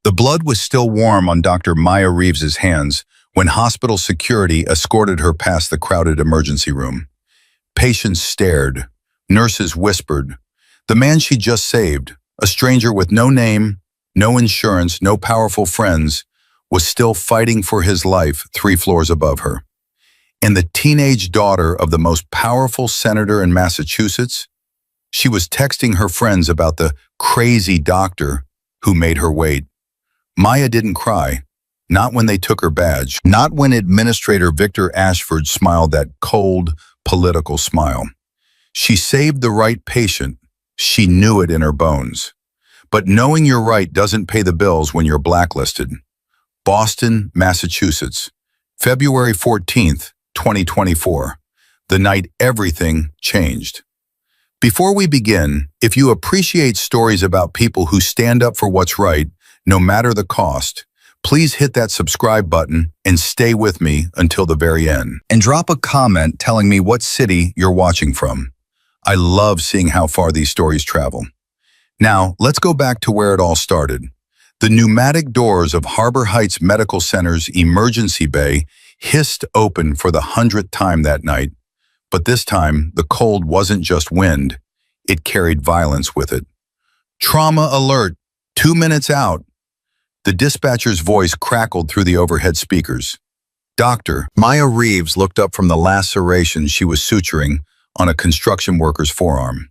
The blood was still warm on Dr. Maya Reeves's hands when hospital security escorted her past the crowded emergency room. Patients stared. Nurses whispered. The man she just saved, a stranger with no name, no insurance, no powerful friends, was still fighting for his life 3 floors above her. And the teenage daughter of the most powerful senator in Massachusetts, she was texting her friends about the crazy doctor who made her wait. Maya didn't cry, not when they took her badge, not when Administrator Victor Ashford smiled that cold, political smile. She saved the right patient. She knew it in her bones. But knowing you're right doesn't pay the bills when you're blacklisted. Boston, Massachusetts, February 14th, 2024, the night everything changed. Before we begin, if you appreciate stories about people who stand up for what's right, no matter the cost, please hit that subscribe button and stay with me until the very end. And drop a comment telling me what city you're watching from. I love seeing how far these stories travel. Now, let's go back to where it all started. The pneumatic doors of Harbor Heights Medical Center's emergency bay hissed open for the 100th time that night. But this time, the cold wasn't just wind. It carried violence with it. Trauma alert, 2 minutes out. The dispatcher's voice crackled through the overhead speakers. Doctor, Maya Reeves looked up from the laceration she was suturing on a construction worker's forearm.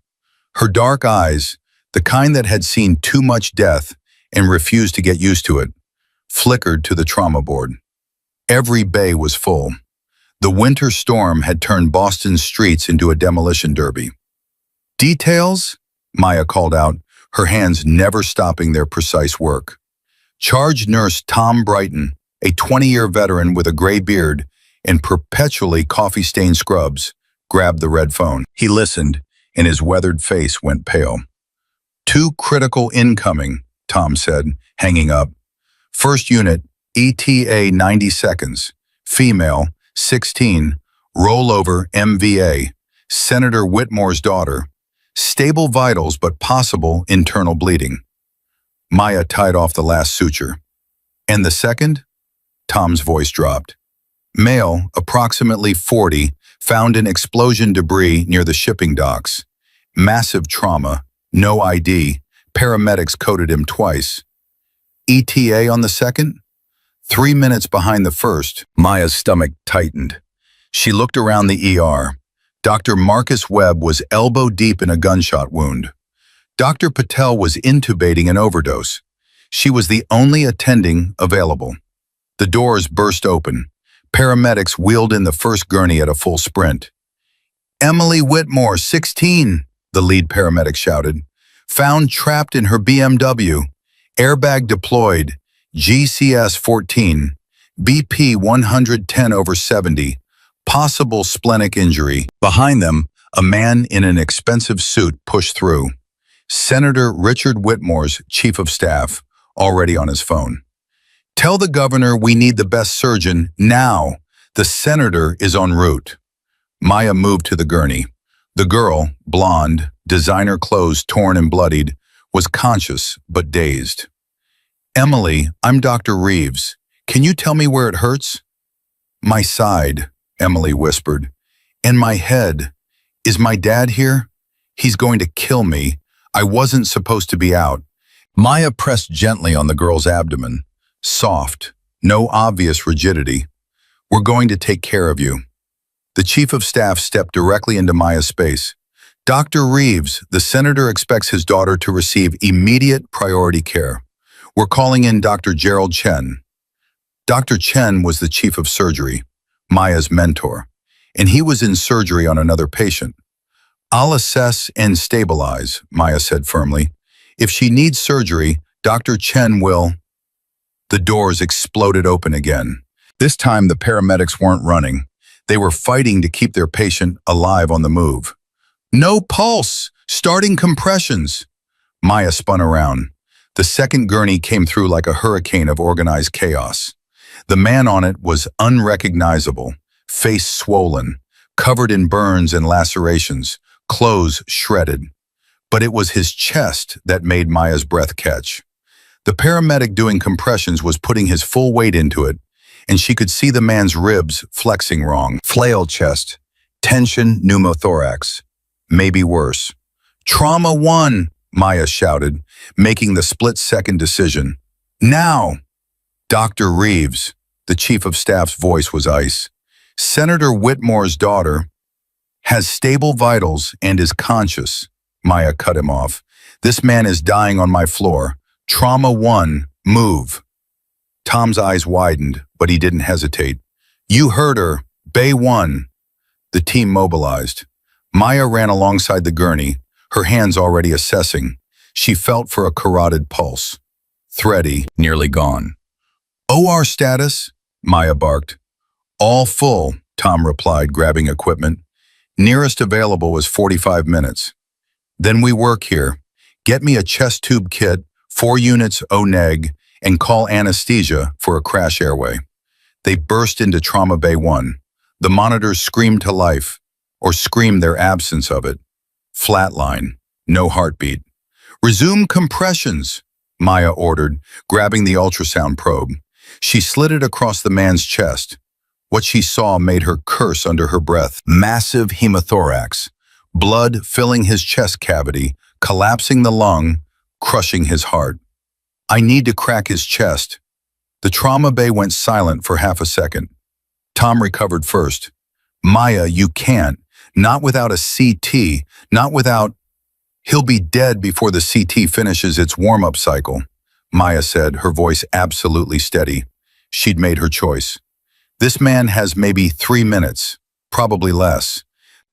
Her dark eyes, the kind that had seen too much death and refused to get used to it, flickered to the trauma board. Every bay was full. The winter storm had turned Boston's streets into a demolition derby. Details? Maya called out, her hands never stopping their precise work. Charge nurse Tom Brighton, a 20-year veteran with a gray beard and perpetually coffee-stained scrubs, grabbed the red phone. He listened, and his weathered face went pale. 2 critical incoming, Tom said, hanging up. First unit, ETA 90 seconds. Female, 16, rollover MVA, Senator Whitmore's daughter. Stable vitals but possible internal bleeding. Maya tied off the last suture. And the second? Tom's voice dropped. Male, approximately 40, found in explosion debris near the shipping docks. Massive trauma, no ID. Paramedics coded him twice. ETA on the second? 3 minutes behind the first. Maya's stomach tightened. She looked around the ER. Dr. Marcus Webb was elbow deep in a gunshot wound. Dr. Patel was intubating an overdose. She was the only attending available. The doors burst open. Paramedics wheeled in the first gurney at a full sprint. Emily Whitmore, 16, the lead paramedic shouted. Found trapped in her BMW. Airbag deployed. GCS 14. BP 110/70. Possible splenic injury. Behind them, a man in an expensive suit pushed through. Senator Richard Whitmore's chief of staff, already on his phone. Tell the governor we need the best surgeon now. The senator is en route. Maya moved to the gurney. The girl, blonde, designer clothes torn and bloodied, was conscious but dazed. Emily, I'm Dr. Reeves. Can you tell me where it hurts? My side, Emily whispered. And my head. Is my dad here? He's going to kill me. I wasn't supposed to be out. Maya pressed gently on the girl's abdomen. Soft, no obvious rigidity. We're going to take care of you. The chief of staff stepped directly into Maya's space. Dr. Reeves, the senator expects his daughter to receive immediate priority care. We're calling in Dr. Gerald Chen. Dr. Chen was the chief of surgery, Maya's mentor, and he was in surgery on another patient. I'll assess and stabilize, Maya said firmly. If she needs surgery, Dr. Chen will. The doors exploded open again. This time the paramedics weren't running. They were fighting to keep their patient alive on the move. No pulse! Starting compressions! Maya spun around. The second gurney came through like a hurricane of organized chaos. The man on it was unrecognizable, face swollen, covered in burns and lacerations, clothes shredded. But it was his chest that made Maya's breath catch. The paramedic doing compressions was putting his full weight into it, and she could see the man's ribs flexing wrong. Flail chest, tension pneumothorax, maybe worse. Trauma 1, Maya shouted, making the split-second decision. Now! Dr. Reeves, the chief of staff's voice was ice. Senator Whitmore's daughter has stable vitals and is conscious. Maya cut him off. This man is dying on my floor. Trauma 1, move. Tom's eyes widened, but he didn't hesitate. You heard her. Bay 1. The team mobilized. Maya ran alongside the gurney, her hands already assessing. She felt for a carotid pulse. Thready, nearly gone. OR status? Maya barked. All full, Tom replied, grabbing equipment. Nearest available was 45 minutes. Then we work here. Get me a chest tube kit, 4 units O-neg, and call anesthesia for a crash airway. They burst into Trauma Bay 1. The monitors screamed to life, or screamed their absence of it. Flatline, no heartbeat. Resume compressions, Maya ordered, grabbing the ultrasound probe. She slid it across the man's chest. What she saw made her curse under her breath. Massive hemothorax, blood filling his chest cavity, collapsing the lung, crushing his heart. I need to crack his chest. The trauma bay went silent for half a second. Tom recovered first. Maya, you can't. Not without a CT. Not without... He'll be dead before the CT finishes its warm-up cycle, Maya said, her voice absolutely steady. She'd made her choice. This man has maybe 3 minutes, probably less.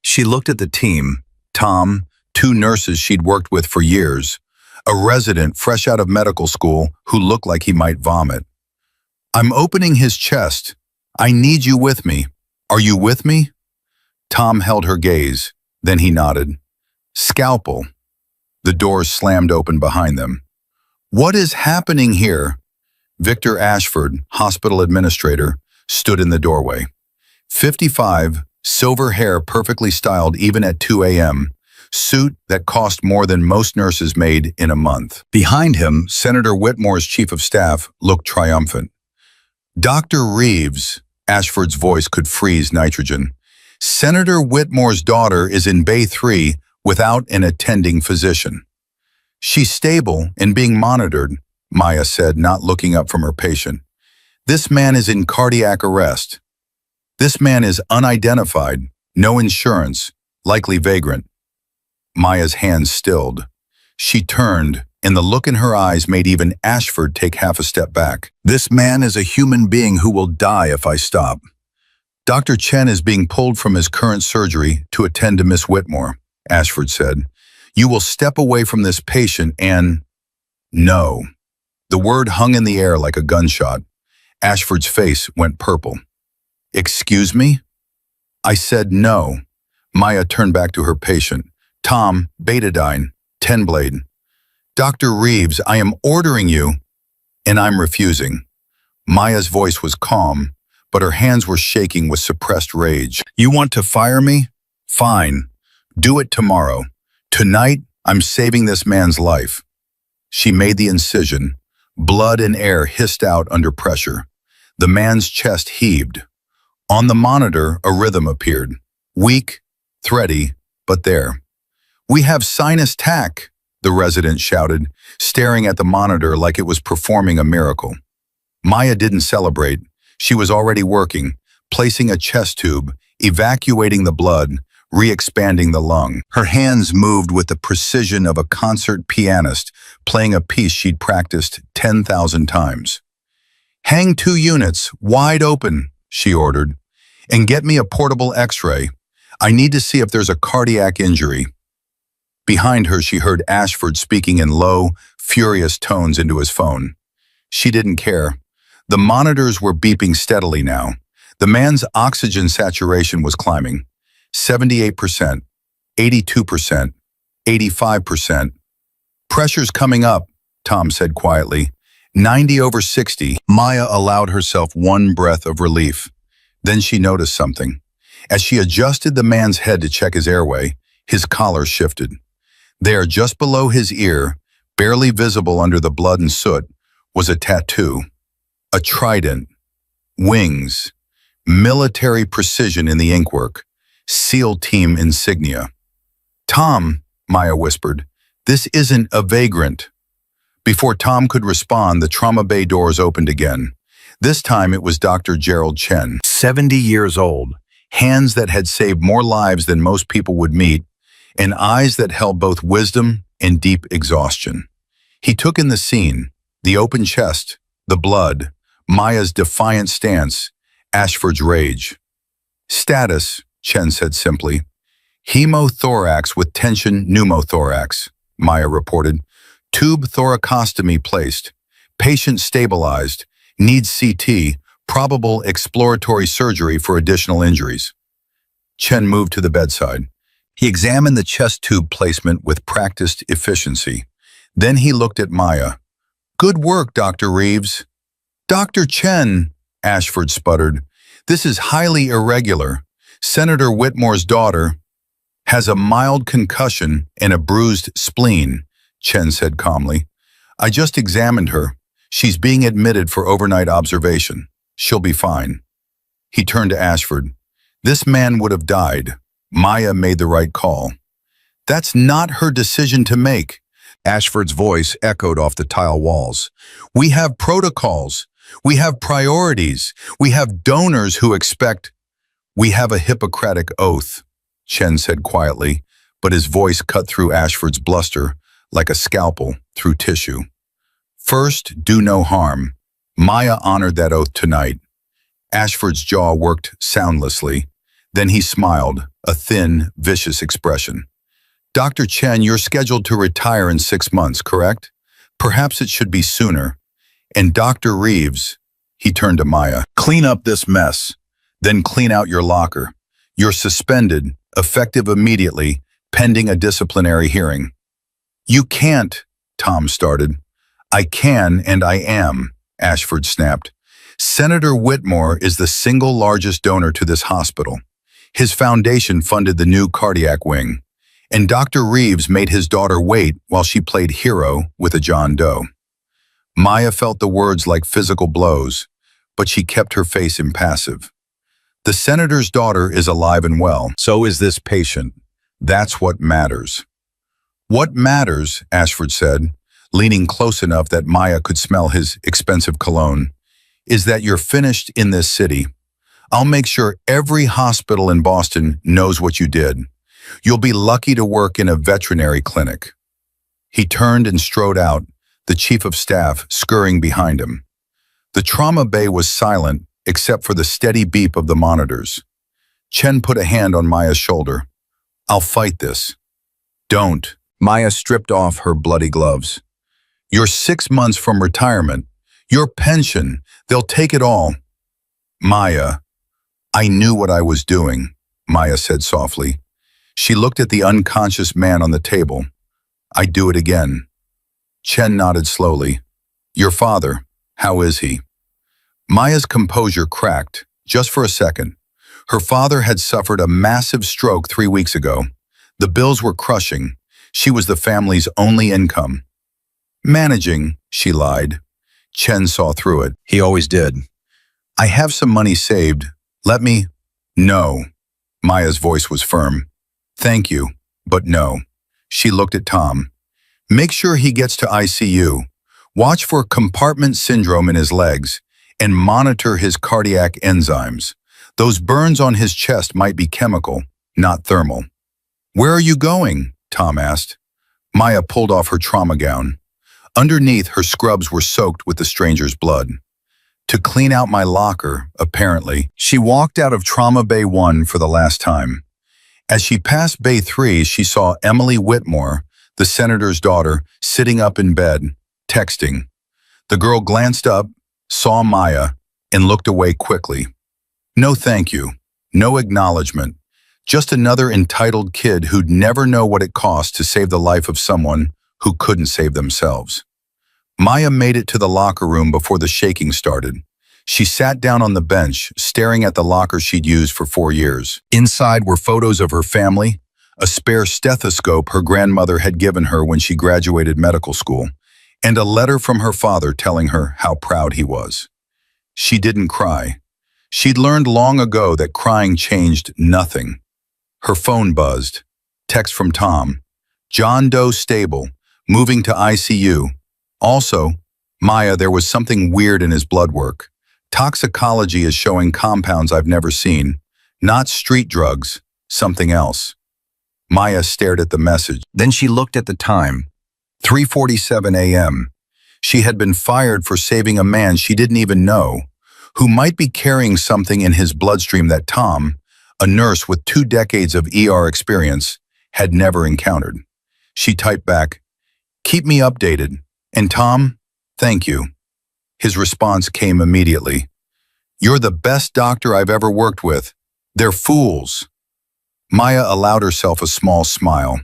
She looked at the team. Tom, 2 nurses she'd worked with for years, a resident fresh out of medical school who looked like he might vomit. I'm opening his chest. I need you with me. Are you with me? Tom held her gaze. Then he nodded. Scalpel. The doors slammed open behind them. What is happening here? Victor Ashford, hospital administrator, stood in the doorway. 55, silver hair perfectly styled even at 2 a.m., suit that cost more than most nurses made in a month. Behind him, Senator Whitmore's chief of staff looked triumphant. Dr. Reeves, Ashford's voice could freeze nitrogen. Senator Whitmore's daughter is in Bay 3 without an attending physician. She's stable and being monitored, Maya said, not looking up from her patient. This man is in cardiac arrest. This man is unidentified, no insurance, likely vagrant. Maya's hands stilled. She turned, and the look in her eyes made even Ashford take half a step back. This man is a human being who will die if I stop. Dr. Chen is being pulled from his current surgery to attend to Miss Whitmore, Ashford said. You will step away from this patient and... No. The word hung in the air like a gunshot. Ashford's face went purple. Excuse me? I said no. Maya turned back to her patient. Tom, betadine, 10-blade. Dr. Reeves, I am ordering you, and I'm refusing. Maya's voice was calm, but her hands were shaking with suppressed rage. You want to fire me? Fine. Do it tomorrow. Tonight, I'm saving this man's life. She made the incision. Blood and air hissed out under pressure. The man's chest heaved. On the monitor, a rhythm appeared. Weak, thready, but there. We have sinus tach, the resident shouted, staring at the monitor like it was performing a miracle. Maya didn't celebrate. She was already working, placing a chest tube, evacuating the blood, re-expanding the lung. Her hands moved with the precision of a concert pianist playing a piece she'd practiced 10,000 times. Hang 2 units, wide open, she ordered, and get me a portable x-ray. I need to see if there's a cardiac injury. Behind her, she heard Ashford speaking in low, furious tones into his phone. She didn't care. The monitors were beeping steadily now. The man's oxygen saturation was climbing. 78%, 82%, 85%. Pressure's coming up, Tom said quietly. 90/60. Maya allowed herself one breath of relief. Then she noticed something. As she adjusted the man's head to check his airway, his collar shifted. There, just below his ear, barely visible under the blood and soot, was a tattoo, a trident, wings, military precision in the inkwork, SEAL team insignia. "Tom," Maya whispered, "this isn't a vagrant." Before Tom could respond, the trauma bay doors opened again. This time it was Dr. Gerald Chen, 70 years old, hands that had saved more lives than most people would meet, and eyes that held both wisdom and deep exhaustion. He took in the scene, the open chest, the blood, Maya's defiant stance, Ashford's rage. "Status," Chen said simply. "Hemothorax with tension pneumothorax," Maya reported. "Tube thoracostomy placed. Patient stabilized. Needs CT. Probable exploratory surgery for additional injuries." Chen moved to the bedside. He examined the chest tube placement with practiced efficiency. Then he looked at Maya. "Good work, Dr. Reeves." "Dr. Chen," Ashford sputtered, "this is highly irregular. Senator Whitmore's daughter has a mild concussion and a bruised spleen," Chen said calmly. "I just examined her. She's being admitted for overnight observation. She'll be fine." He turned to Ashford. "This man would have died. Maya made the right call." "That's not her decision to make." Ashford's voice echoed off the tile walls. "We have protocols. We have priorities. We have donors who expect—" "We have a Hippocratic oath," Chen said quietly, but his voice cut through Ashford's bluster like a scalpel through tissue. "First, do no harm." Maya honored that oath tonight. Ashford's jaw worked soundlessly. Then he smiled, a thin, vicious expression. "Dr. Chen, you're scheduled to retire in 6 months, correct? Perhaps it should be sooner. And Dr. Reeves," he turned to Maya, "clean up this mess. Then clean out your locker. You're suspended, effective immediately, pending a disciplinary hearing." "You can't," Tom started. "I can and I am," Ashford snapped. "Senator Whitmore is the single largest donor to this hospital. His foundation funded the new cardiac wing. And Dr. Reeves made his daughter wait while she played hero with a John Doe." Maya felt the words like physical blows, but she kept her face impassive. "The senator's daughter is alive and well. So is this patient. That's what matters." "What matters," Ashford said, leaning close enough that Maya could smell his expensive cologne, "is that you're finished in this city. I'll make sure every hospital in Boston knows what you did. You'll be lucky to work in a veterinary clinic." He turned and strode out, the chief of staff scurrying behind him. The trauma bay was silent except for the steady beep of the monitors. Chen put a hand on Maya's shoulder. "I'll fight this." "Don't." Maya stripped off her bloody gloves. "You're 6 months from retirement. Your pension. They'll take it all." "Maya." "I knew what I was doing," Maya said softly. She looked at the unconscious man on the table. "I'd do it again." Chen nodded slowly. "Your father, how is he?" Maya's composure cracked, just for a second. Her father had suffered a massive stroke 3 weeks ago. The bills were crushing. She was the family's only income. "Managing," she lied. Chen saw through it. He always did. "I have some money saved. Let me—" "No." Maya's voice was firm. "Thank you, but no." She looked at Tom. "Make sure he gets to ICU. Watch for compartment syndrome in his legs and monitor his cardiac enzymes. Those burns on his chest might be chemical, not thermal." "Where are you going?" Tom asked. Maya pulled off her trauma gown. Underneath, her scrubs were soaked with the stranger's blood. "To clean out my locker," apparently. She walked out of Trauma Bay 1 for the last time. As she passed Bay 3, she saw Emily Whitmore, the senator's daughter, sitting up in bed, texting. The girl glanced up, saw Maya, and looked away quickly. No thank you, no acknowledgement, just another entitled kid who'd never know what it cost to save the life of someone who couldn't save themselves. Maya made it to the locker room before the shaking started. She sat down on the bench, staring at the locker she'd used for 4 years. Inside were photos of her family, a spare stethoscope her grandmother had given her when she graduated medical school, and a letter from her father telling her how proud he was. She didn't cry. She'd learned long ago that crying changed nothing. Her phone buzzed. Text from Tom. John Doe stable, moving to ICU. Also, Maya, there was something weird in his blood work. Toxicology is showing compounds I've never seen. Not street drugs, something else. Maya stared at the message. Then she looked at the time. 3:47 a.m. She had been fired for saving a man she didn't even know, who might be carrying something in his bloodstream that Tom, a nurse with 2 decades of ER experience, had never encountered. She typed back, "Keep me updated. And Tom, thank you." His response came immediately. "You're the best doctor I've ever worked with. They're fools." Maya allowed herself a small smile.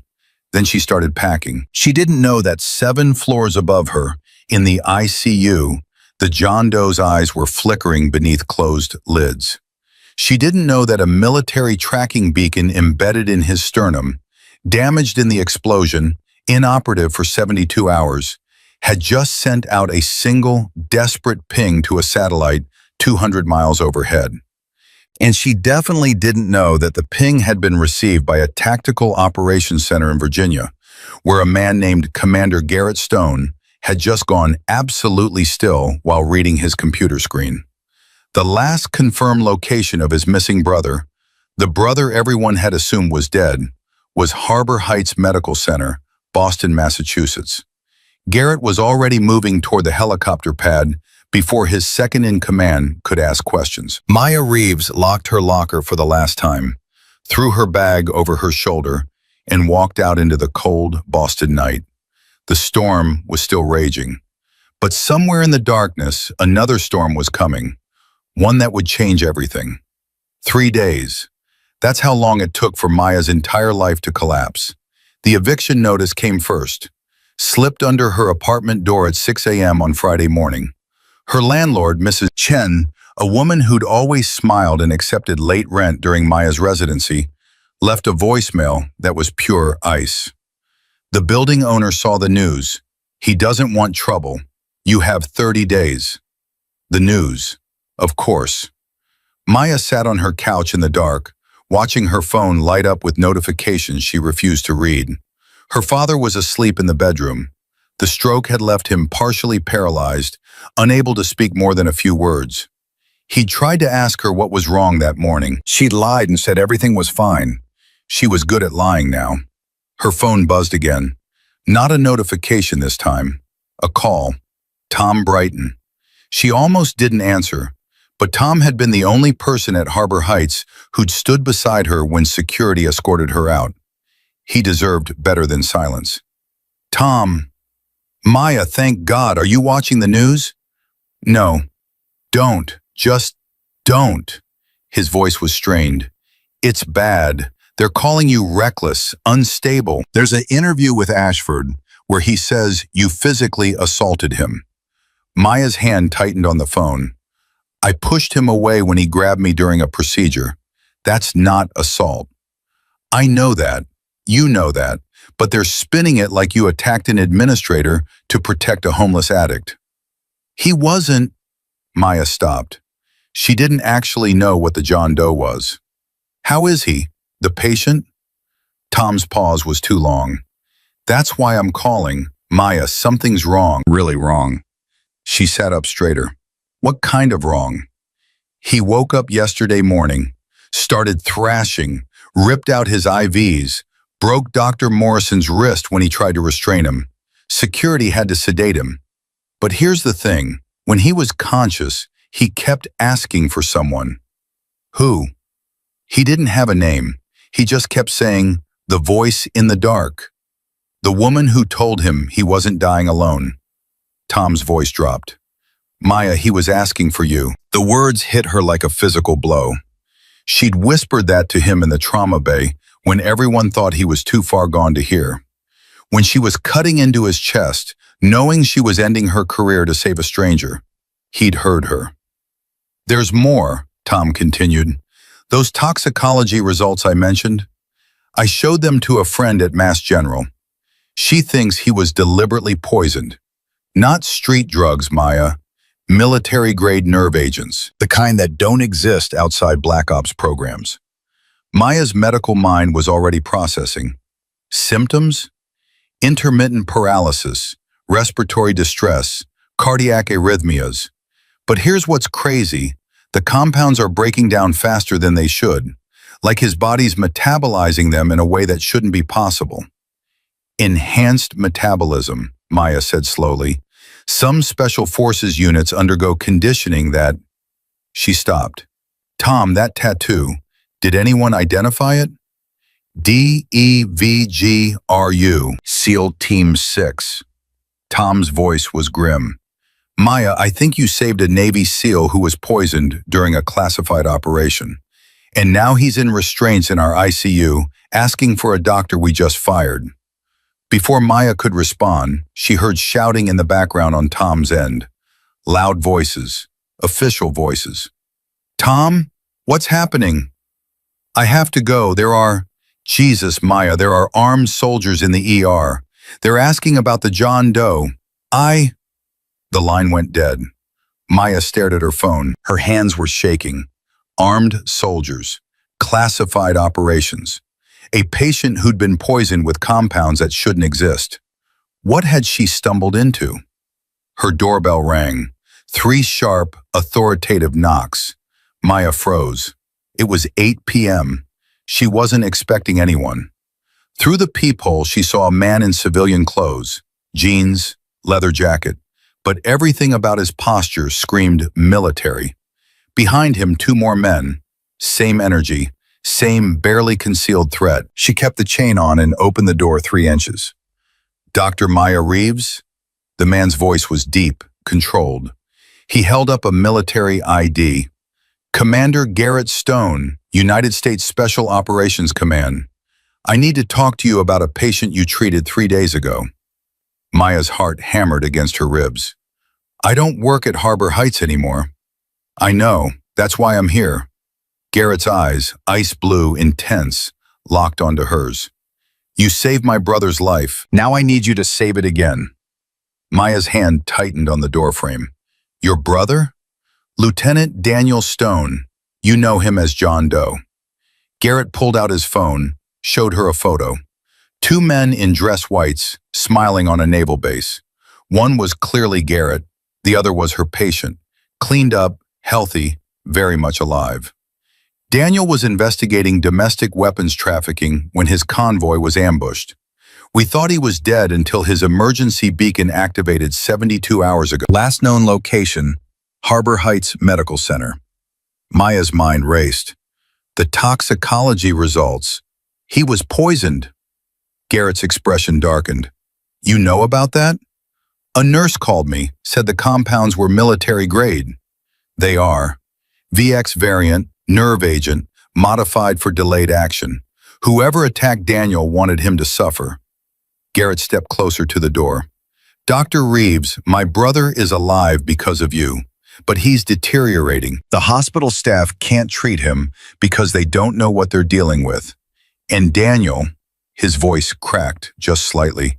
Then she started packing. She didn't know that 7 floors above her, in the ICU, the John Doe's eyes were flickering beneath closed lids. She didn't know that a military tracking beacon embedded in his sternum, damaged in the explosion, inoperative for 72 hours, had just sent out a single, desperate ping to a satellite 200 miles overhead. And she definitely didn't know that the ping had been received by a tactical operations center in Virginia, where a man named Commander Garrett Stone had just gone absolutely still while reading his computer screen. The last confirmed location of his missing brother, the brother everyone had assumed was dead, was Harbor Heights Medical Center, Boston, Massachusetts. Garrett was already moving toward the helicopter pad before his second-in-command could ask questions. Maya Reeves locked her locker for the last time, threw her bag over her shoulder, and walked out into the cold Boston night. The storm was still raging, but somewhere in the darkness, another storm was coming, one that would change everything. 3 days. That's how long it took for Maya's entire life to collapse. The eviction notice came first, slipped under her apartment door at 6 a.m. on Friday morning. Her landlord, Mrs. Chen, a woman who'd always smiled and accepted late rent during Maya's residency, left a voicemail that was pure ice. The building owner saw the news. "He doesn't want trouble. You have 30 days. The news. Of course. Maya sat on her couch in the dark, watching her phone light up with notifications she refused to read. Her father was asleep in the bedroom. The stroke had left him partially paralyzed, unable to speak more than a few words. He'd tried to ask her what was wrong that morning. She'd lied and said everything was fine. She was good at lying now. Her phone buzzed again. Not a notification this time. A call. Tom Brighton. She almost didn't answer, but Tom had been the only person at Harbor Heights who'd stood beside her when security escorted her out. He deserved better than silence. "Tom." "Maya, thank God. Are you watching the news?" "No. Don't. Just don't." His voice was strained. "It's bad. They're calling you reckless, unstable. There's an interview with Ashford where he says you physically assaulted him." Maya's hand tightened on the phone. "I pushed him away when he grabbed me during a procedure. That's not assault." "I know that. You know that. But they're spinning it like you attacked an administrator to protect a homeless addict." "He wasn't." Maya stopped. She didn't actually know what the John Doe was. "How is he? The patient?" Tom's pause was too long. "That's why I'm calling. Maya, something's wrong. Really wrong." She sat up straighter. "What kind of wrong?" "He woke up yesterday morning, started thrashing, ripped out his IVs, broke Dr. Morrison's wrist when he tried to restrain him. Security had to sedate him. But here's the thing. When he was conscious, he kept asking for someone." "Who?" "He didn't have a name. He just kept saying, 'The voice in the dark.' The woman who told him he wasn't dying alone." Tom's voice dropped. "Maya, he was asking for you." The words hit her like a physical blow. She'd whispered that to him in the trauma bay when everyone thought he was too far gone to hear. When she was cutting into his chest, knowing she was ending her career to save a stranger, he'd heard her. "There's more," Tom continued. "Those toxicology results I mentioned, I showed them to a friend at Mass General. She thinks he was deliberately poisoned. Not street drugs, Maya. Military-grade nerve agents, the kind that don't exist outside Black Ops programs. Maya's medical mind was already processing. Symptoms? Intermittent paralysis, respiratory distress, cardiac arrhythmias. But here's what's crazy. The compounds are breaking down faster than they should, like his body's metabolizing them in a way that shouldn't be possible. Enhanced metabolism, Maya said slowly. Some special forces units undergo conditioning that... She stopped. Tom, that tattoo, did anyone identify it? DEVGRU, SEAL Team 6. Tom's voice was grim. Maya, I think you saved a Navy SEAL who was poisoned during a classified operation. And now he's in restraints in our ICU, asking for a doctor we just fired. Before Maya could respond, she heard shouting in the background on Tom's end. Loud voices, official voices. Tom, what's happening? I have to go. Jesus, Maya, there are armed soldiers in the ER. They're asking about the John Doe. The line went dead. Maya stared at her phone. Her hands were shaking. Armed soldiers. Classified operations. A patient who'd been poisoned with compounds that shouldn't exist. What had she stumbled into? Her doorbell rang. 3 sharp, authoritative knocks. Maya froze. It was 8 p.m. She wasn't expecting anyone. Through the peephole, she saw a man in civilian clothes, jeans, leather jacket, but everything about his posture screamed military. Behind him, 2 more men, same energy, same barely concealed threat. She kept the chain on and opened the door 3 inches. Dr. Maya Reeves? The man's voice was deep, controlled. He held up a military ID. Commander Garrett Stone, United States Special Operations Command. I need to talk to you about a patient you treated 3 days ago. Maya's heart hammered against her ribs. I don't work at Harbor Heights anymore. I know, that's why I'm here. Garrett's eyes, ice blue, intense, locked onto hers. You saved my brother's life. Now I need you to save it again. Maya's hand tightened on the doorframe. Your brother? Lieutenant Daniel Stone. You know him as John Doe. Garrett pulled out his phone, showed her a photo. 2 men in dress whites, smiling on a naval base. One was clearly Garrett, the other was her patient, cleaned up, healthy, very much alive. Daniel was investigating domestic weapons trafficking when his convoy was ambushed. We thought he was dead until his emergency beacon activated 72 hours ago. Last known location, Harbor Heights Medical Center. Maya's mind raced. The toxicology results. He was poisoned. Garrett's expression darkened. You know about that? A nurse called me, said the compounds were military grade. They are. VX variant, nerve agent, modified for delayed action. Whoever attacked Daniel wanted him to suffer. Garrett stepped closer to the door. Dr. Reeves, my brother is alive because of you, but he's deteriorating. The hospital staff can't treat him because they don't know what they're dealing with. And Daniel, his voice cracked just slightly,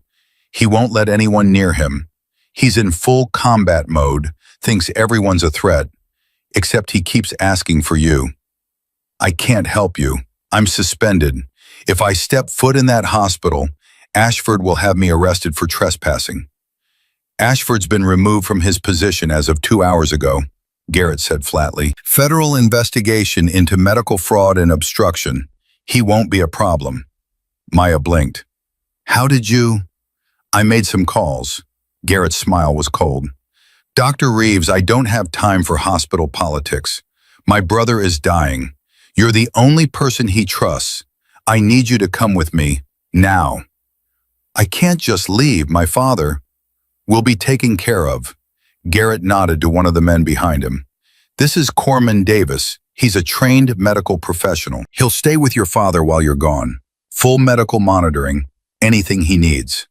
he won't let anyone near him. He's in full combat mode, thinks everyone's a threat, except he keeps asking for you. I can't help you. I'm suspended. If I step foot in that hospital, Ashford will have me arrested for trespassing. Ashford's been removed from his position as of 2 hours ago, Garrett said flatly. Federal investigation into medical fraud and obstruction. He won't be a problem. Maya blinked. How did you? I made some calls. Garrett's smile was cold. Dr. Reeves, I don't have time for hospital politics. My brother is dying. You're the only person he trusts. I need you to come with me, now. I can't just leave, my father. Will be taken care of. Garrett nodded to one of the men behind him. This is Corman Davis. He's a trained medical professional. He'll stay with your father while you're gone. Full medical monitoring, anything he needs.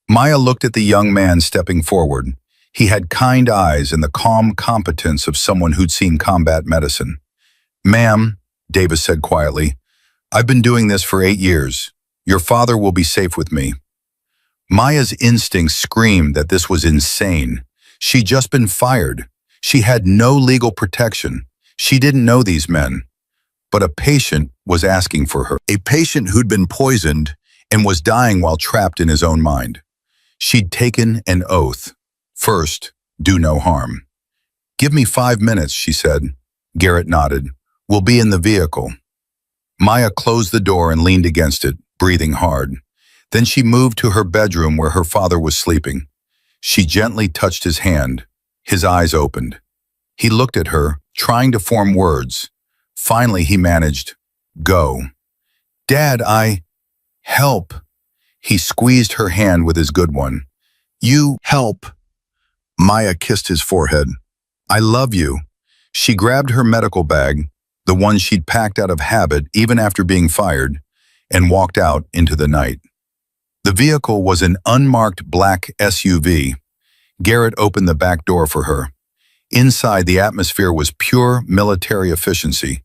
Maya looked at the young man stepping forward. He had kind eyes and the calm competence of someone who'd seen combat medicine. Ma'am, Davis said quietly, I've been doing this for 8 years. Your father will be safe with me. Maya's instincts screamed that this was insane. She'd just been fired. She had no legal protection. She didn't know these men. But a patient was asking for her. A patient who'd been poisoned and was dying while trapped in his own mind. She'd taken an oath. First, do no harm. "Give me 5 minutes," she said. Garrett nodded. "We'll be in the vehicle." Maya closed the door and leaned against it, breathing hard. Then she moved to her bedroom where her father was sleeping. She gently touched his hand. His eyes opened. He looked at her, trying to form words. Finally, he managed, "Go." "Dad, help." He squeezed her hand with his good one. "You help." Maya kissed his forehead. "I love you." She grabbed her medical bag, the one she'd packed out of habit even after being fired, and walked out into the night. The vehicle was an unmarked black SUV. Garrett opened the back door for her. Inside, the atmosphere was pure military efficiency.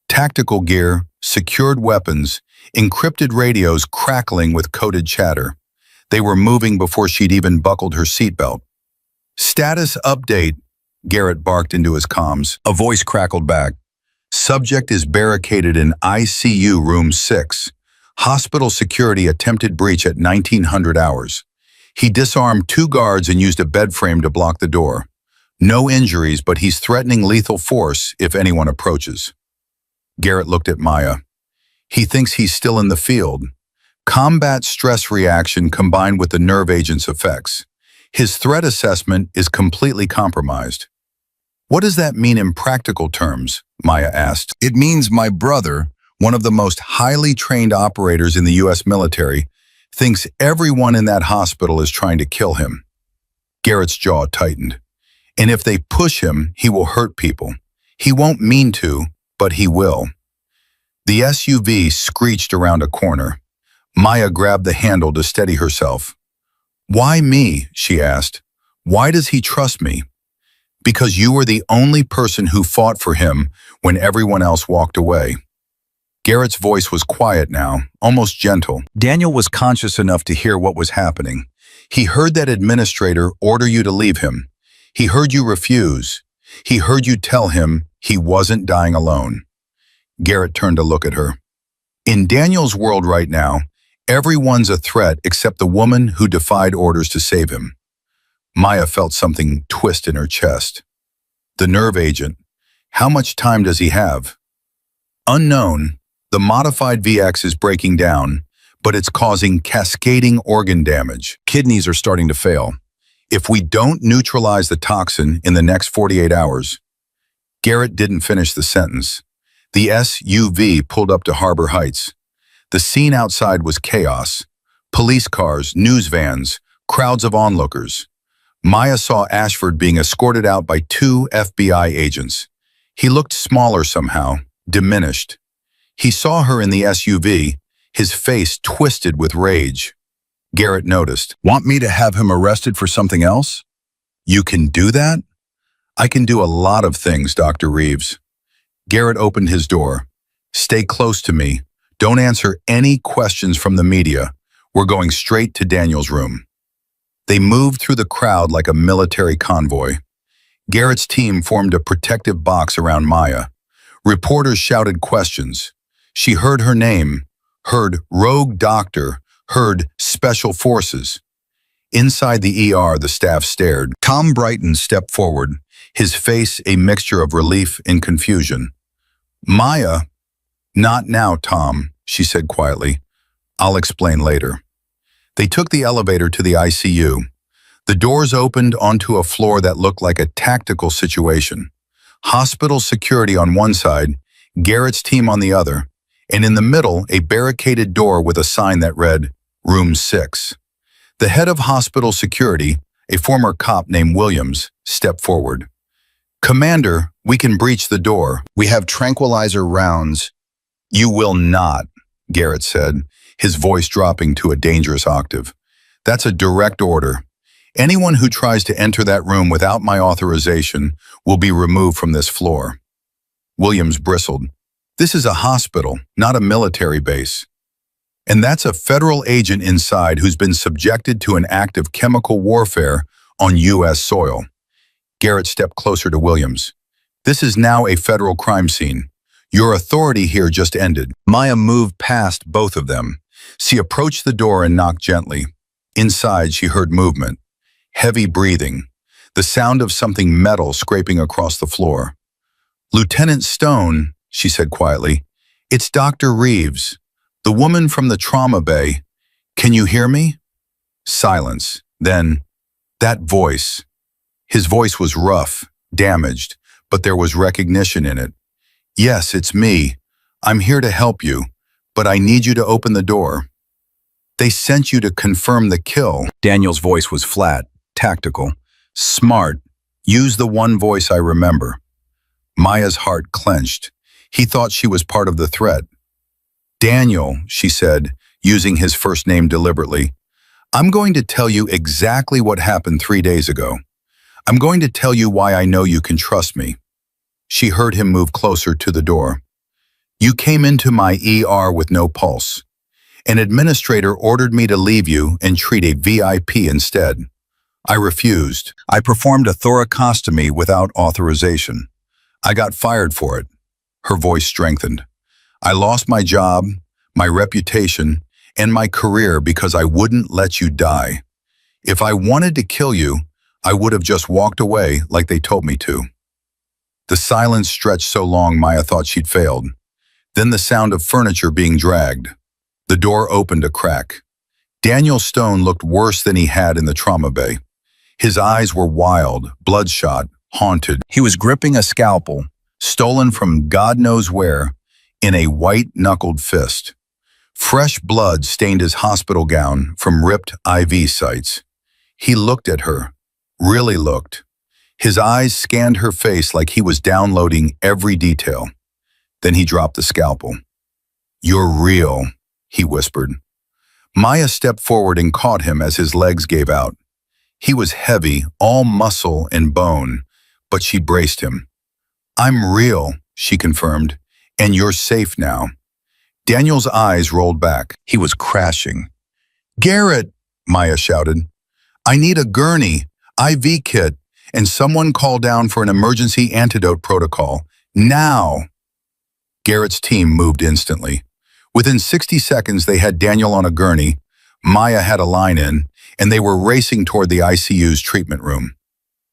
Tactical gear, secured weapons, encrypted radios crackling with coded chatter. They were moving before she'd even buckled her seatbelt. "Status update," Garrett barked into his comms. A voice crackled back. "Subject is barricaded in ICU room 6. Hospital security attempted breach at 1900 hours. He disarmed 2 guards and used a bed frame to block the door. No injuries, but he's threatening lethal force if anyone approaches." Garrett looked at Maya. He thinks he's still in the field. Combat stress reaction combined with the nerve agent's effects. His threat assessment is completely compromised. "What does that mean in practical terms?" Maya asked. "It means my brother, one of the most highly trained operators in the U.S. military, thinks everyone in that hospital is trying to kill him." Garrett's jaw tightened. "And if they push him, he will hurt people. He won't mean to, but he will." The SUV screeched around a corner. Maya grabbed the handle to steady herself. "Why me?" she asked. "Why does he trust me?" "Because you were the only person who fought for him when everyone else walked away." Garrett's voice was quiet now, almost gentle. Daniel was conscious enough to hear what was happening. He heard that administrator order you to leave him. He heard you refuse. He heard you tell him he wasn't dying alone. Garrett turned to look at her. "In Daniel's world right now, everyone's a threat except the woman who defied orders to save him." Maya felt something twist in her chest. "The nerve agent. How much time does he have?" "Unknown. The modified VX is breaking down, but it's causing cascading organ damage. Kidneys are starting to fail. If we don't neutralize the toxin in the next 48 hours... Garrett didn't finish the sentence. The SUV pulled up to Harbor Heights. The scene outside was chaos. Police cars, news vans, crowds of onlookers. Maya saw Ashford being escorted out by 2 FBI agents. He looked smaller somehow, diminished. He saw her in the SUV, his face twisted with rage. Garrett noticed. "Want me to have him arrested for something else?" "You can do that?" "I can do a lot of things, Dr. Reeves." Garrett opened his door. "Stay close to me. Don't answer any questions from the media. We're going straight to Daniel's room." They moved through the crowd like a military convoy. Garrett's team formed a protective box around Maya. Reporters shouted questions. She heard her name, heard rogue doctor, heard special forces. Inside the ER, the staff stared. Tom Brighton stepped forward, his face a mixture of relief and confusion. "Maya." "Not now, Tom," she said quietly. "I'll explain later." They took the elevator to the ICU. The doors opened onto a floor that looked like a tactical situation. Hospital security on one side, Garrett's team on the other, and in the middle, a barricaded door with a sign that read, Room 6. The head of hospital security, a former cop named Williams, stepped forward. "Commander, we can breach the door. We have tranquilizer rounds." "You will not," Garrett said, his voice dropping to a dangerous octave. "That's a direct order. Anyone who tries to enter that room without my authorization will be removed from this floor." Williams bristled. "This is a hospital, not a military base." And that's a federal agent inside who's been subjected to an act of chemical warfare on U.S. soil. Garrett stepped closer to Williams. This is now a federal crime scene. Your authority here just ended. Maya moved past both of them. She approached the door and knocked gently. Inside, she heard movement. Heavy breathing. The sound of something metal scraping across the floor. Lieutenant Stone, she said quietly, it's Dr. Reeves, the woman from the trauma bay. Can you hear me? Silence. Then, that voice. His voice was rough, damaged, but there was recognition in it. Yes, it's me. I'm here to help you, but I need you to open the door. They sent you to confirm the kill. Daniel's voice was flat, tactical, smart. Use the one voice I remember. Maya's heart clenched. He thought she was part of the threat. Daniel, she said, using his first name deliberately, I'm going to tell you exactly what happened 3 days ago. I'm going to tell you why I know you can trust me. She heard him move closer to the door. You came into my ER with no pulse. An administrator ordered me to leave you and treat a VIP instead. I refused. I performed a thoracostomy without authorization. I got fired for it. Her voice strengthened. I lost my job, my reputation, and my career because I wouldn't let you die. If I wanted to kill you, I would have just walked away like they told me to. The silence stretched so long Maya thought she'd failed. Then the sound of furniture being dragged. The door opened a crack. Daniel Stone looked worse than he had in the trauma bay. His eyes were wild, bloodshot, haunted. He was gripping a scalpel, stolen from God knows where, in a white-knuckled fist. Fresh blood stained his hospital gown from ripped IV sites. He looked at her, really looked. His eyes scanned her face like he was downloading every detail. Then he dropped the scalpel. You're real, he whispered. Maya stepped forward and caught him as his legs gave out. He was heavy, all muscle and bone, but she braced him. I'm real, she confirmed, and you're safe now. Daniel's eyes rolled back. He was crashing. Garrett, Maya shouted. I need a gurney, IV kit, and someone call down for an emergency antidote protocol. Now! Garrett's team moved instantly. Within 60 seconds, they had Daniel on a gurney, Maya had a line in, and they were racing toward the ICU's treatment room.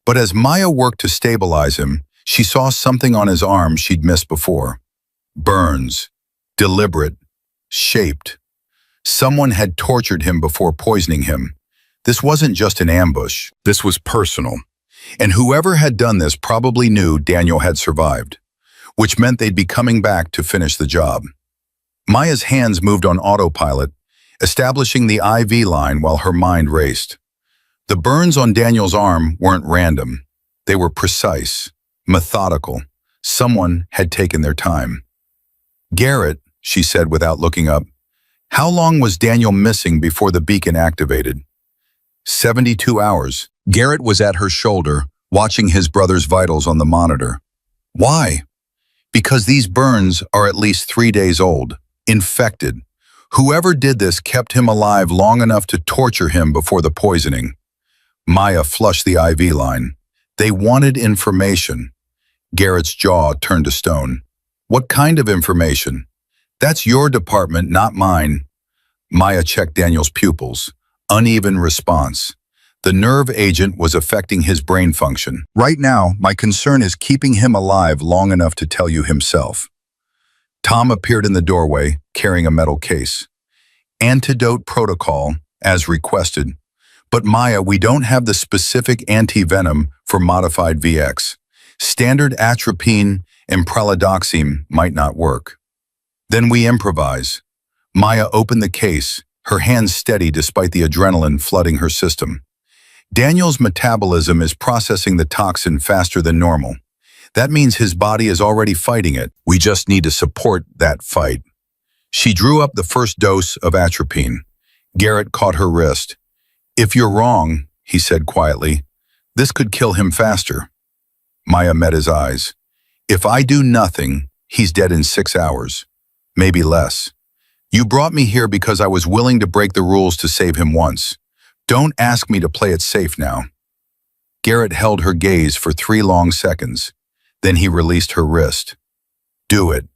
But as Maya worked to stabilize him, she saw something on his arm she'd missed before. Burns. Deliberate. Shaped. Someone had tortured him before poisoning him. This wasn't just an ambush. This was personal. And whoever had done this probably knew Daniel had survived, which meant they'd be coming back to finish the job. Maya's hands moved on autopilot, establishing the IV line while her mind raced. The burns on Daniel's arm weren't random. They were precise, methodical. Someone had taken their time. Garrett, she said without looking up, how long was Daniel missing before the beacon activated? 72 hours. Garrett was at her shoulder, watching his brother's vitals on the monitor. Why? Because these burns are at least 3 days old, infected. Whoever did this kept him alive long enough to torture him before the poisoning. Maya flushed the IV line. They wanted information. Garrett's jaw turned to stone. What kind of information? That's your department, not mine. Maya checked Daniel's pupils. Uneven response. The nerve agent was affecting his brain function. Right now, my concern is keeping him alive long enough to tell you himself. Tom appeared in the doorway, carrying a metal case. Antidote protocol, as requested. But Maya, we don't have the specific anti-venom for modified VX. Standard atropine and pralidoxime might not work. Then we improvise. Maya opened the case, her hands steady despite the adrenaline flooding her system. Daniel's metabolism is processing the toxin faster than normal. That means his body is already fighting it. We just need to support that fight. She drew up the first dose of atropine. Garrett caught her wrist. If you're wrong, he said quietly, this could kill him faster. Maya met his eyes. If I do nothing, he's dead in 6 hours. Maybe less. You brought me here because I was willing to break the rules to save him once. Don't ask me to play it safe now. Garrett held her gaze for 3 long seconds. Then he released her wrist. Do it.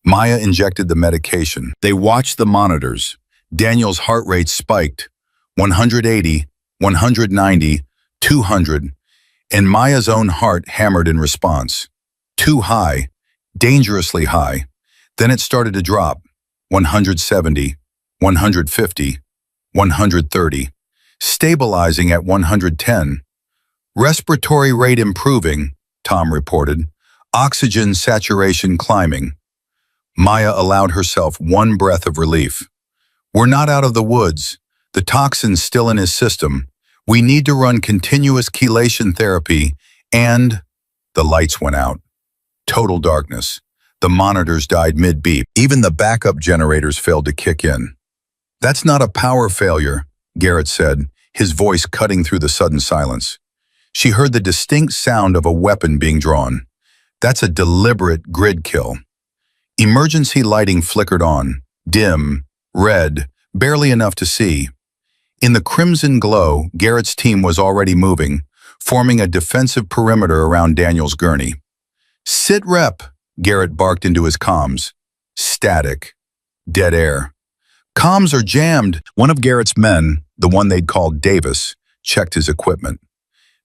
Maya injected the medication. They watched the monitors. Daniel's heart rate spiked. 180, 190, 200, and Maya's own heart hammered in response. Too high, dangerously high. Then it started to drop. 170, 150, 130, stabilizing at 110. Respiratory rate improving, Tom reported. Oxygen saturation climbing. Maya allowed herself one breath of relief. We're not out of the woods. The toxin's still in his system. We need to run continuous chelation therapy, and the lights went out. Total darkness. The monitors died mid-beep. Even the backup generators failed to kick in. That's not a power failure, Garrett said, his voice cutting through the sudden silence. She heard the distinct sound of a weapon being drawn. That's a deliberate grid kill. Emergency lighting flickered on, dim, red, barely enough to see. In the crimson glow, Garrett's team was already moving, forming a defensive perimeter around Daniel's gurney. Sit rep, Garrett barked into his comms. Static. Dead air. Comms are jammed. One of Garrett's men, the one they'd called Davis, checked his equipment.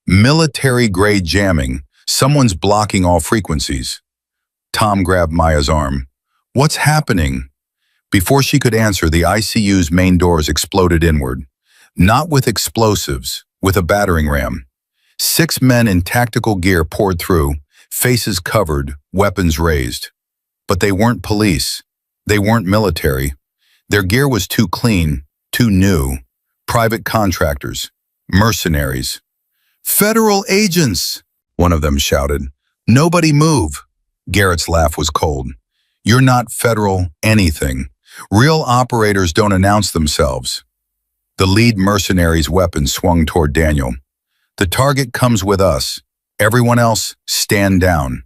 Military-grade jamming. Someone's blocking all frequencies. Tom grabbed Maya's arm. What's happening? Before she could answer, the ICU's main doors exploded inward. Not with explosives, with a battering ram. 6 men in tactical gear poured through, faces covered, weapons raised. But they weren't police. They weren't military. Their gear was too clean, too new. Private contractors. Mercenaries. Federal agents, one of them shouted. Nobody move. Garrett's laugh was cold. You're not federal anything. Real operators don't announce themselves. The lead mercenary's weapon swung toward Daniel. The target comes with us. Everyone else, stand down.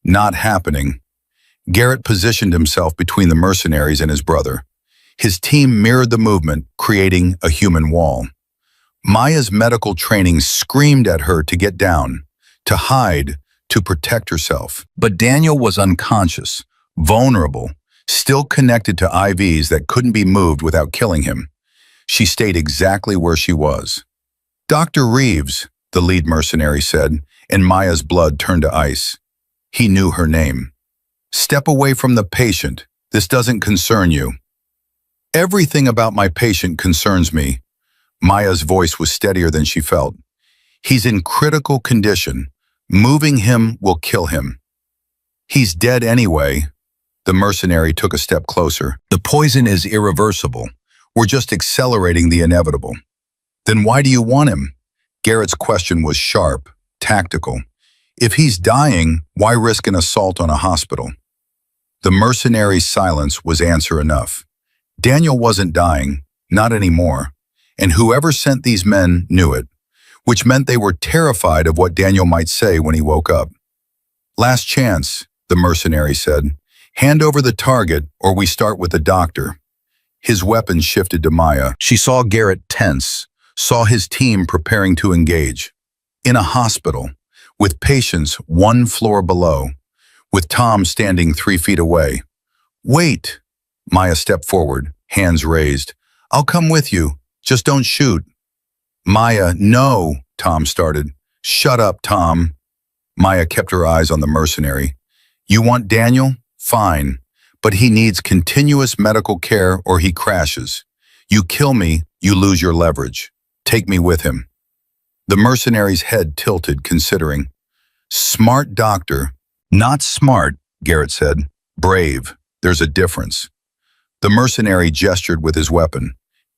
Not happening. Garrett positioned himself between the mercenaries and his brother. His team mirrored the movement, creating a human wall. Maya's medical training screamed at her to get down, to hide, to protect herself. But Daniel was unconscious, vulnerable, still connected to IVs that couldn't be moved without killing him. She stayed exactly where she was. Dr. Reeves, the lead mercenary said, and Maya's blood turned to ice. He knew her name. Step away from the patient. This doesn't concern you. Everything about my patient concerns me. Maya's voice was steadier than she felt. He's in critical condition. Moving him will kill him. He's dead anyway. The mercenary took a step closer. The poison is irreversible. We're just accelerating the inevitable. Then why do you want him? Garrett's question was sharp, tactical. If he's dying, why risk an assault on a hospital? The mercenary's silence was answer enough. Daniel wasn't dying, not anymore, and whoever sent these men knew it, which meant they were terrified of what Daniel might say when he woke up. Last chance, the mercenary said. Hand over the target or we start with the doctor. His weapon shifted to Maya. She saw Garrett tense, saw his team preparing to engage. In a hospital, with patients 1 floor below, with Tom standing 3 feet away. Wait! Maya stepped forward, hands raised. I'll come with you. Just don't shoot. Maya, no, Tom started. Shut up, Tom. Maya kept her eyes on the mercenary. You want Daniel? Fine. But he needs continuous medical care or he crashes. You kill me, you lose your leverage. Take me with him. The mercenary's head tilted, considering. Smart doctor. Not smart, Garrett said. Brave. There's a difference. The mercenary gestured with his weapon.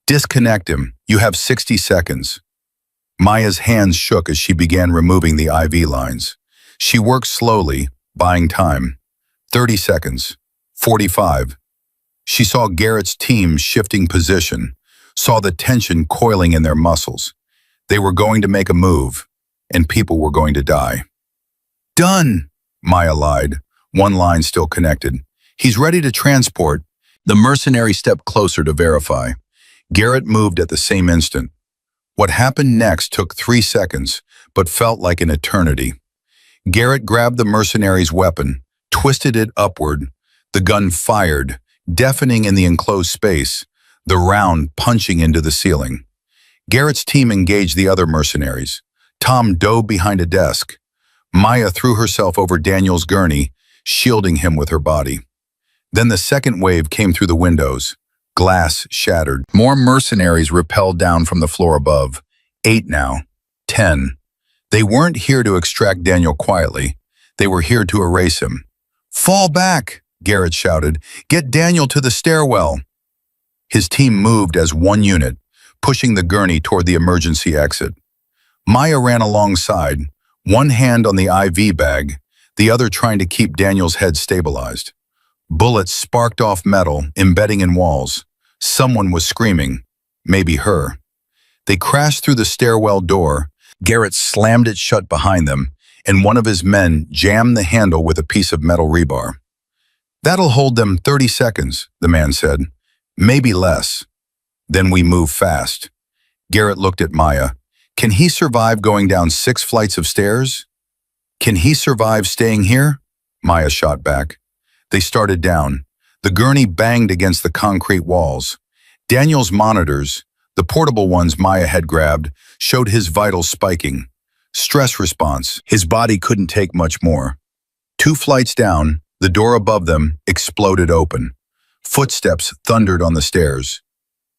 Disconnect him. You have 60 seconds. Maya's hands shook as she began removing the IV lines. She worked slowly, buying time. 30 seconds. 45. She saw Garrett's team shifting position, saw the tension coiling in their muscles. They were going to make a move, and people were going to die. Done, Maya lied, one line still connected. He's ready to transport. The mercenary stepped closer to verify. Garrett moved at the same instant. What happened next took 3 seconds, but felt like an eternity. Garrett grabbed the mercenary's weapon, twisted it upward. The gun fired, deafening in the enclosed space, the round punching into the ceiling. Garrett's team engaged the other mercenaries. Tom dove behind a desk. Maya threw herself over Daniel's gurney, shielding him with her body. Then the second wave came through the windows. Glass shattered. More mercenaries rappelled down from the floor above. 8 now. 10. They weren't here to extract Daniel quietly. They were here to erase him. "Fall back!" Garrett shouted. "Get Daniel to the stairwell!" His team moved as one unit, pushing the gurney toward the emergency exit. Maya ran alongside, one hand on the IV bag, the other trying to keep Daniel's head stabilized. Bullets sparked off metal, embedding in walls. Someone was screaming. Maybe her. They crashed through the stairwell door. Garrett slammed it shut behind them, and one of his men jammed the handle with a piece of metal rebar. "That'll hold them 30 seconds, the man said. "Maybe less." "Then we move fast." Garrett looked at Maya. "Can he survive going down 6 flights of stairs?" "Can he survive staying here?" Maya shot back. They started down. The gurney banged against the concrete walls. Daniel's monitors, the portable ones Maya had grabbed, showed his vitals spiking. Stress response. His body couldn't take much more. 2 flights down, the door above them exploded open. Footsteps thundered on the stairs.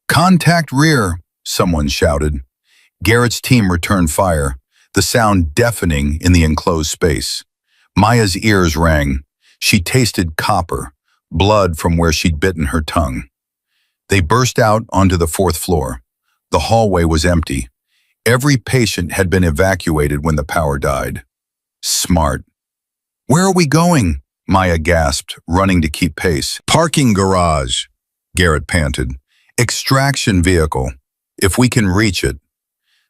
"Contact rear," someone shouted. Garrett's team returned fire, the sound deafening in the enclosed space. Maya's ears rang. She tasted copper, blood from where she'd bitten her tongue. They burst out onto the 4th floor. The hallway was empty. Every patient had been evacuated when the power died. Smart. "Where are we going?" Maya gasped, running to keep pace. "Parking garage," Garrett panted. "Extraction vehicle, if we can reach it."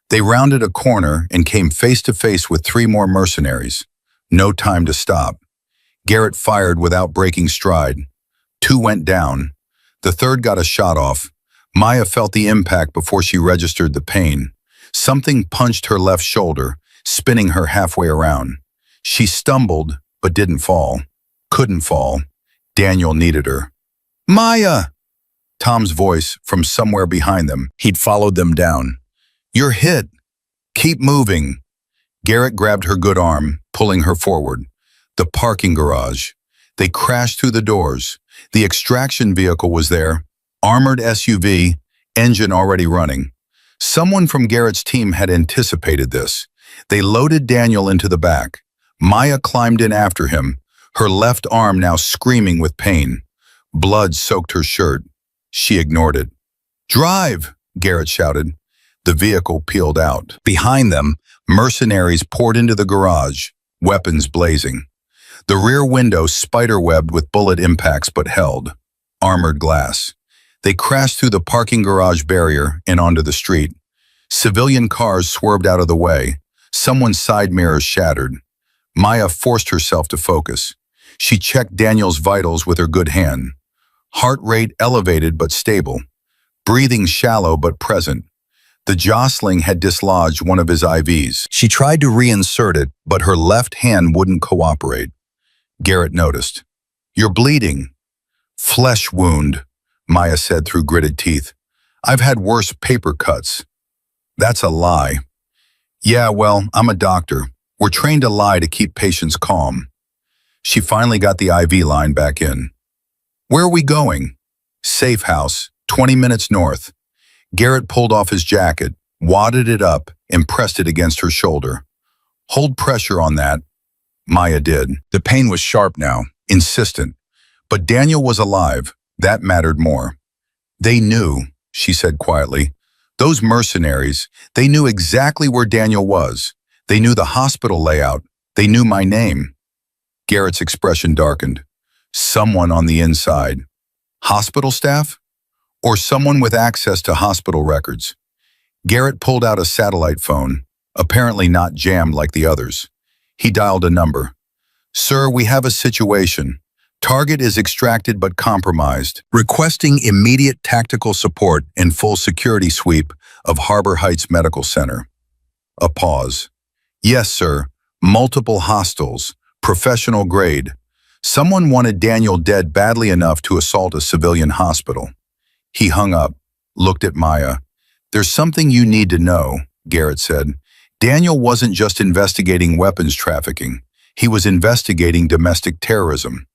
They rounded a corner and came face to face with 3 more mercenaries. No time to stop. Garrett fired without breaking stride. 2 went down. The 3rd got a shot off. Maya felt the impact before she registered the pain. Something punched her left shoulder, spinning her halfway around. She stumbled, but didn't fall. Couldn't fall. Daniel needed her. "Maya!" Tom's voice from somewhere behind them. He'd followed them down. "You're hit. Keep moving." Garrett grabbed her good arm, pulling her forward. The parking garage. They crashed through the doors. The extraction vehicle was there. Armored SUV, engine already running. Someone from Garrett's team had anticipated this. They loaded Daniel into the back. Maya climbed in after him, her left arm now screaming with pain. Blood soaked her shirt. She ignored it. "Drive!" Garrett shouted. The vehicle peeled out. Behind them, mercenaries poured into the garage, weapons blazing. The rear window spiderwebbed with bullet impacts but held. Armored glass. They crashed through the parking garage barrier and onto the street. Civilian cars swerved out of the way. Someone's side mirrors shattered. Maya forced herself to focus. She checked Daniel's vitals with her good hand. Heart rate elevated but stable. Breathing shallow but present. The jostling had dislodged one of his IVs. She tried to reinsert it, but her left hand wouldn't cooperate. Garrett noticed. "You're bleeding." "Flesh wound," Maya said through gritted teeth. "I've had worse paper cuts." "That's a lie." "Yeah, well, I'm a doctor. We're trained to lie to keep patients calm." She finally got the IV line back in. "Where are we going?" "Safe house, 20 minutes north." Garrett pulled off his jacket, wadded it up, and pressed it against her shoulder. "Hold pressure on that." Maya did. The pain was sharp now, insistent. But Daniel was alive. That mattered more. "They knew," she said quietly. "Those mercenaries, they knew exactly where Daniel was. They knew the hospital layout. They knew my name." Garrett's expression darkened. Someone on the inside. Hospital staff? Or someone with access to hospital records? Garrett pulled out a satellite phone, apparently not jammed like the others. He dialed a number. "Sir, we have a situation. Target is extracted but compromised. Requesting immediate tactical support and full security sweep of Harbor Heights Medical Center. A pause. Yes, sir. Multiple hostiles. Professional grade. Someone wanted Daniel dead badly enough to assault a civilian hospital. He hung up, looked at Maya. There's something you need to know, Garrett said. Daniel wasn't just investigating weapons trafficking. He was investigating domestic terrorism.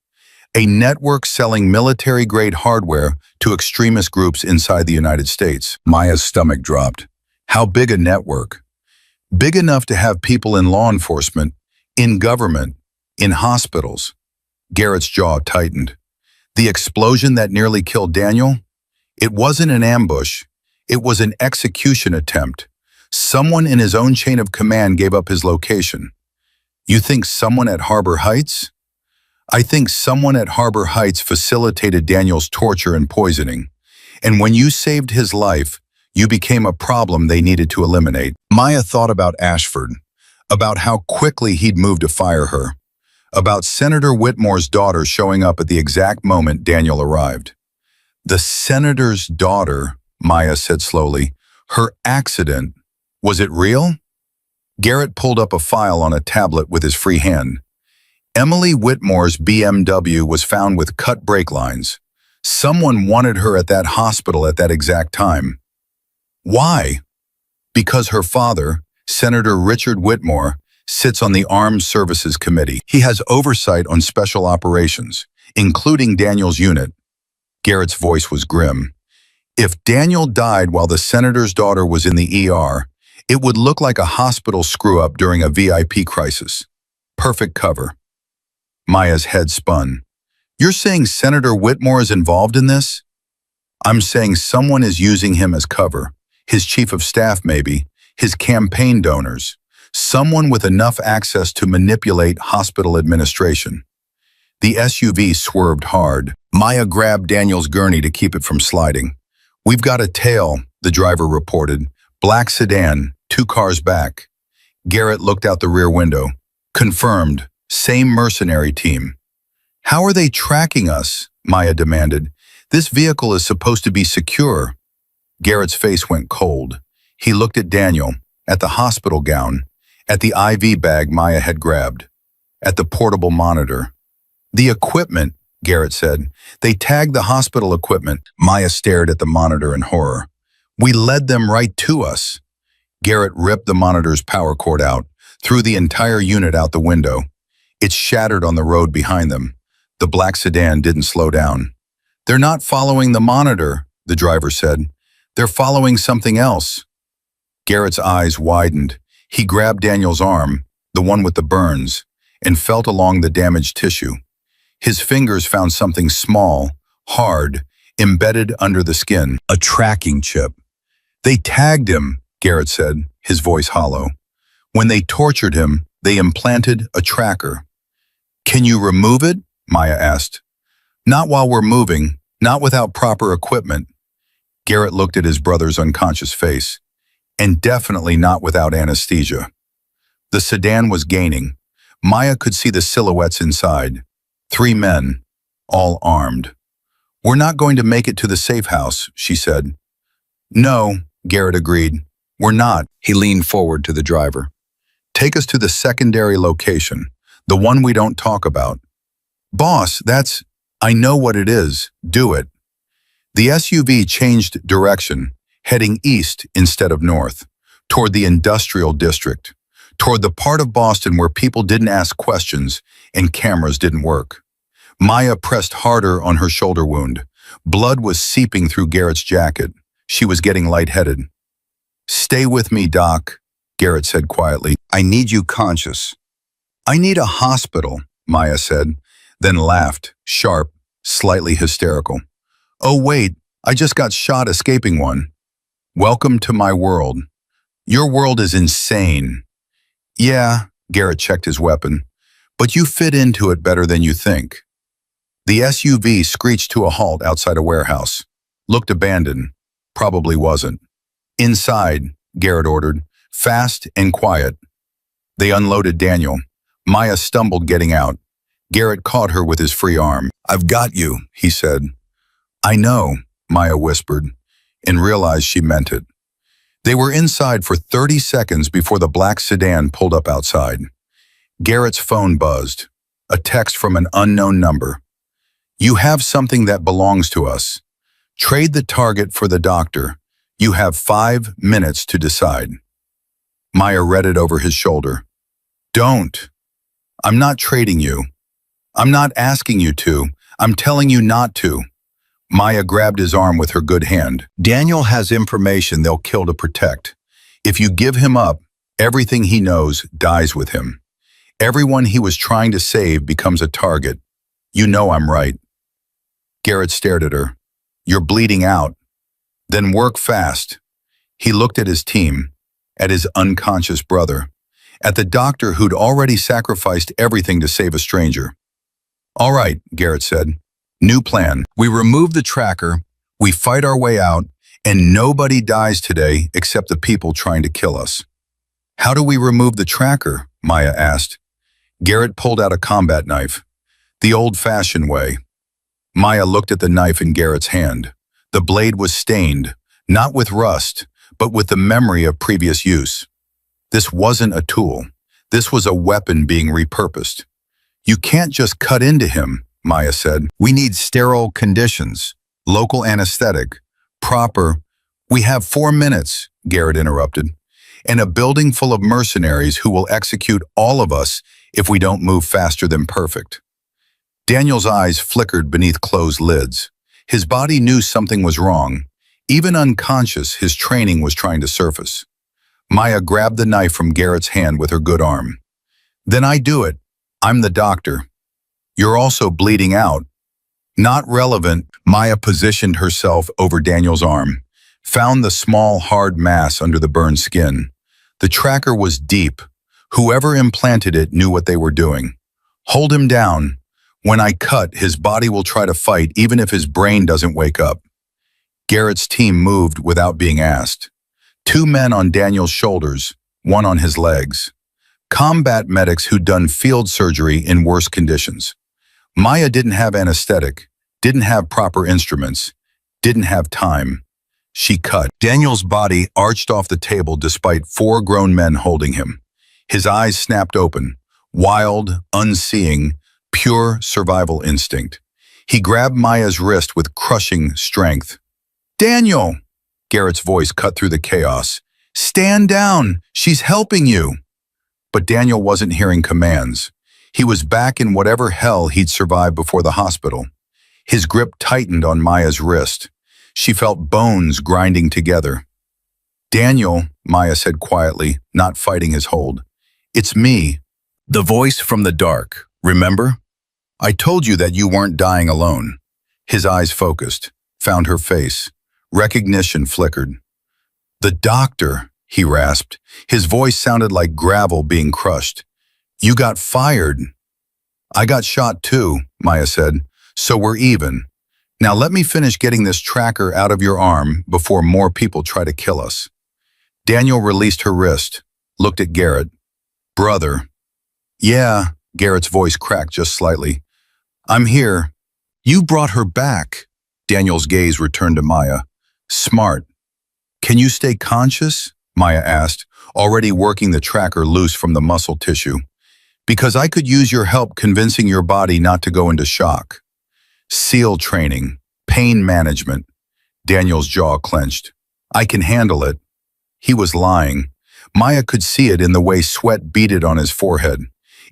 A network selling military-grade hardware to extremist groups inside the United States. Maya's stomach dropped. How big a network? Big enough to have people in law enforcement, in government, in hospitals. Garrett's jaw tightened. The explosion that nearly killed Daniel? It wasn't an ambush. It was an execution attempt. Someone in his own chain of command gave up his location. You think someone at Harbor Heights? I think someone at Harbor Heights facilitated Daniel's torture and poisoning. And when you saved his life, you became a problem they needed to eliminate. Maya thought about Ashford, about how quickly he'd moved to fire her, about Senator Whitmore's daughter showing up at the exact moment Daniel arrived. The senator's daughter, Maya said slowly. Her accident, was it real? Garrett pulled up a file on a tablet with his free hand. Emily Whitmore's BMW was found with cut brake lines. Someone wanted her at that hospital at that exact time. Why? Because her father, Senator Richard Whitmore, sits on the Armed Services Committee. He has oversight on special operations, including Daniel's unit. Garrett's voice was grim. If Daniel died while the senator's daughter was in the ER, it would look like a hospital screw-up during a VIP crisis. Perfect cover. Maya's head spun. You're saying Senator Whitmore is involved in this? I'm saying someone is using him as cover. His chief of staff, maybe. His campaign donors. Someone with enough access to manipulate hospital administration. The SUV swerved hard. Maya grabbed Daniel's gurney to keep it from sliding. We've got a tail, the driver reported. Black sedan, 2 cars back. Garrett looked out the rear window. Confirmed. Same mercenary team. How are they tracking us? Maya demanded. This vehicle is supposed to be secure. Garrett's face went cold. He looked at Daniel, at the hospital gown, at the IV bag Maya had grabbed, at the portable monitor. The equipment, Garrett said. They tagged the hospital equipment. Maya stared at the monitor in horror. We led them right to us. Garrett ripped the monitor's power cord out, threw the entire unit out the window. It shattered on the road behind them. The black sedan didn't slow down. They're not following the monitor, the driver said. They're following something else. Garrett's eyes widened. He grabbed Daniel's arm, the one with the burns, and felt along the damaged tissue. His fingers found something small, hard, embedded under the skin. A tracking chip. They tagged him, Garrett said, his voice hollow. When they tortured him, they implanted a tracker. Can you remove it? Maya asked. Not while we're moving, not without proper equipment. Garrett looked at his brother's unconscious face. And definitely not without anesthesia. The sedan was gaining. Maya could see the silhouettes inside. 3 men, all armed. We're not going to make it to the safe house, she said. No, Garrett agreed. We're not. He leaned forward to the driver. Take us to the secondary location, the one we don't talk about. Boss, I know what it is. Do it. The SUV changed direction, heading east instead of north, toward the industrial district, toward the part of Boston where people didn't ask questions and cameras didn't work. Maya pressed harder on her shoulder wound. Blood was seeping through Garrett's jacket. She was getting lightheaded. Stay with me, Doc, Garrett said quietly. I need you conscious. I need a hospital, Maya said, then laughed, sharp, slightly hysterical. Oh, wait, I just got shot escaping one. Welcome to my world. Your world is insane. Yeah, Garrett checked his weapon, but you fit into it better than you think. The SUV screeched to a halt outside a warehouse. Looked abandoned. Probably wasn't. Inside, Garrett ordered, fast and quiet. They unloaded Daniel. Maya stumbled getting out. Garrett caught her with his free arm. "I've got you," he said. "I know," Maya whispered, and realized she meant it. They were inside for 30 seconds before the black sedan pulled up outside. Garrett's phone buzzed. A text from an unknown number. "You have something that belongs to us. Trade the target for the doctor. You have 5 minutes to decide." Maya read it over his shoulder. "Don't. I'm not trading you. I'm not asking you to. I'm telling you not to." Maya grabbed his arm with her good hand. "Daniel has information they'll kill to protect. If you give him up, everything he knows dies with him. Everyone he was trying to save becomes a target. You know I'm right." Garrett stared at her. "You're bleeding out. Then work fast." He looked at his team, at his unconscious brother, at the doctor who'd already sacrificed everything to save a stranger. "All right," Garrett said. "New plan. We remove the tracker, we fight our way out, and nobody dies today except the people trying to kill us." "How do we remove the tracker?" Maya asked. Garrett pulled out a combat knife. "The old-fashioned way." Maya looked at the knife in Garrett's hand. The blade was stained, not with rust, but with the memory of previous use. This wasn't a tool. This was a weapon being repurposed. "You can't just cut into him," Maya said. "We need sterile conditions, local anesthetic, proper—" "We have 4 minutes," Garrett interrupted, "and a building full of mercenaries who will execute all of us if we don't move faster than perfect." Daniel's eyes flickered beneath closed lids. His body knew something was wrong. Even unconscious, his training was trying to surface. Maya grabbed the knife from Garrett's hand with her good arm. "Then I do it. I'm the doctor. You're also bleeding out." "Not relevant." Maya positioned herself over Daniel's arm, found the small, hard mass under the burned skin. The tracker was deep. Whoever implanted it knew what they were doing. "Hold him down. When I cut, his body will try to fight even if his brain doesn't wake up." Garrett's team moved without being asked. 2 men on Daniel's shoulders, 1 on his legs. Combat medics who'd done field surgery in worse conditions. Maya didn't have anesthetic, didn't have proper instruments, didn't have time. She cut. Daniel's body arched off the table despite 4 grown men holding him. His eyes snapped open, wild, unseeing, pure survival instinct. He grabbed Maya's wrist with crushing strength. "Daniel!" Garrett's voice cut through the chaos. "Stand down! She's helping you!" But Daniel wasn't hearing commands. He was back in whatever hell he'd survived before the hospital. His grip tightened on Maya's wrist. She felt bones grinding together. "Daniel," Maya said quietly, not fighting his hold. "It's me." The voice from the dark, "Remember? I told you that you weren't dying alone." His eyes focused, found her face. Recognition flickered. "The doctor," he rasped. His voice sounded like gravel being crushed. "You got fired." "I got shot too," Maya said. "So we're even. Now let me finish getting this tracker out of your arm before more people try to kill us." Daniel released her wrist, looked at Garrett. "Brother." "Yeah," Garrett's voice cracked just slightly. "I'm here." "You brought her back." Daniel's gaze returned to Maya. "Smart. Can you stay conscious?" Maya asked, already working the tracker loose from the muscle tissue. "Because I could use your help convincing your body not to go into shock." "SEAL training, pain management." Daniel's jaw clenched. "I can handle it." He was lying. Maya could see it in the way sweat beaded on his forehead,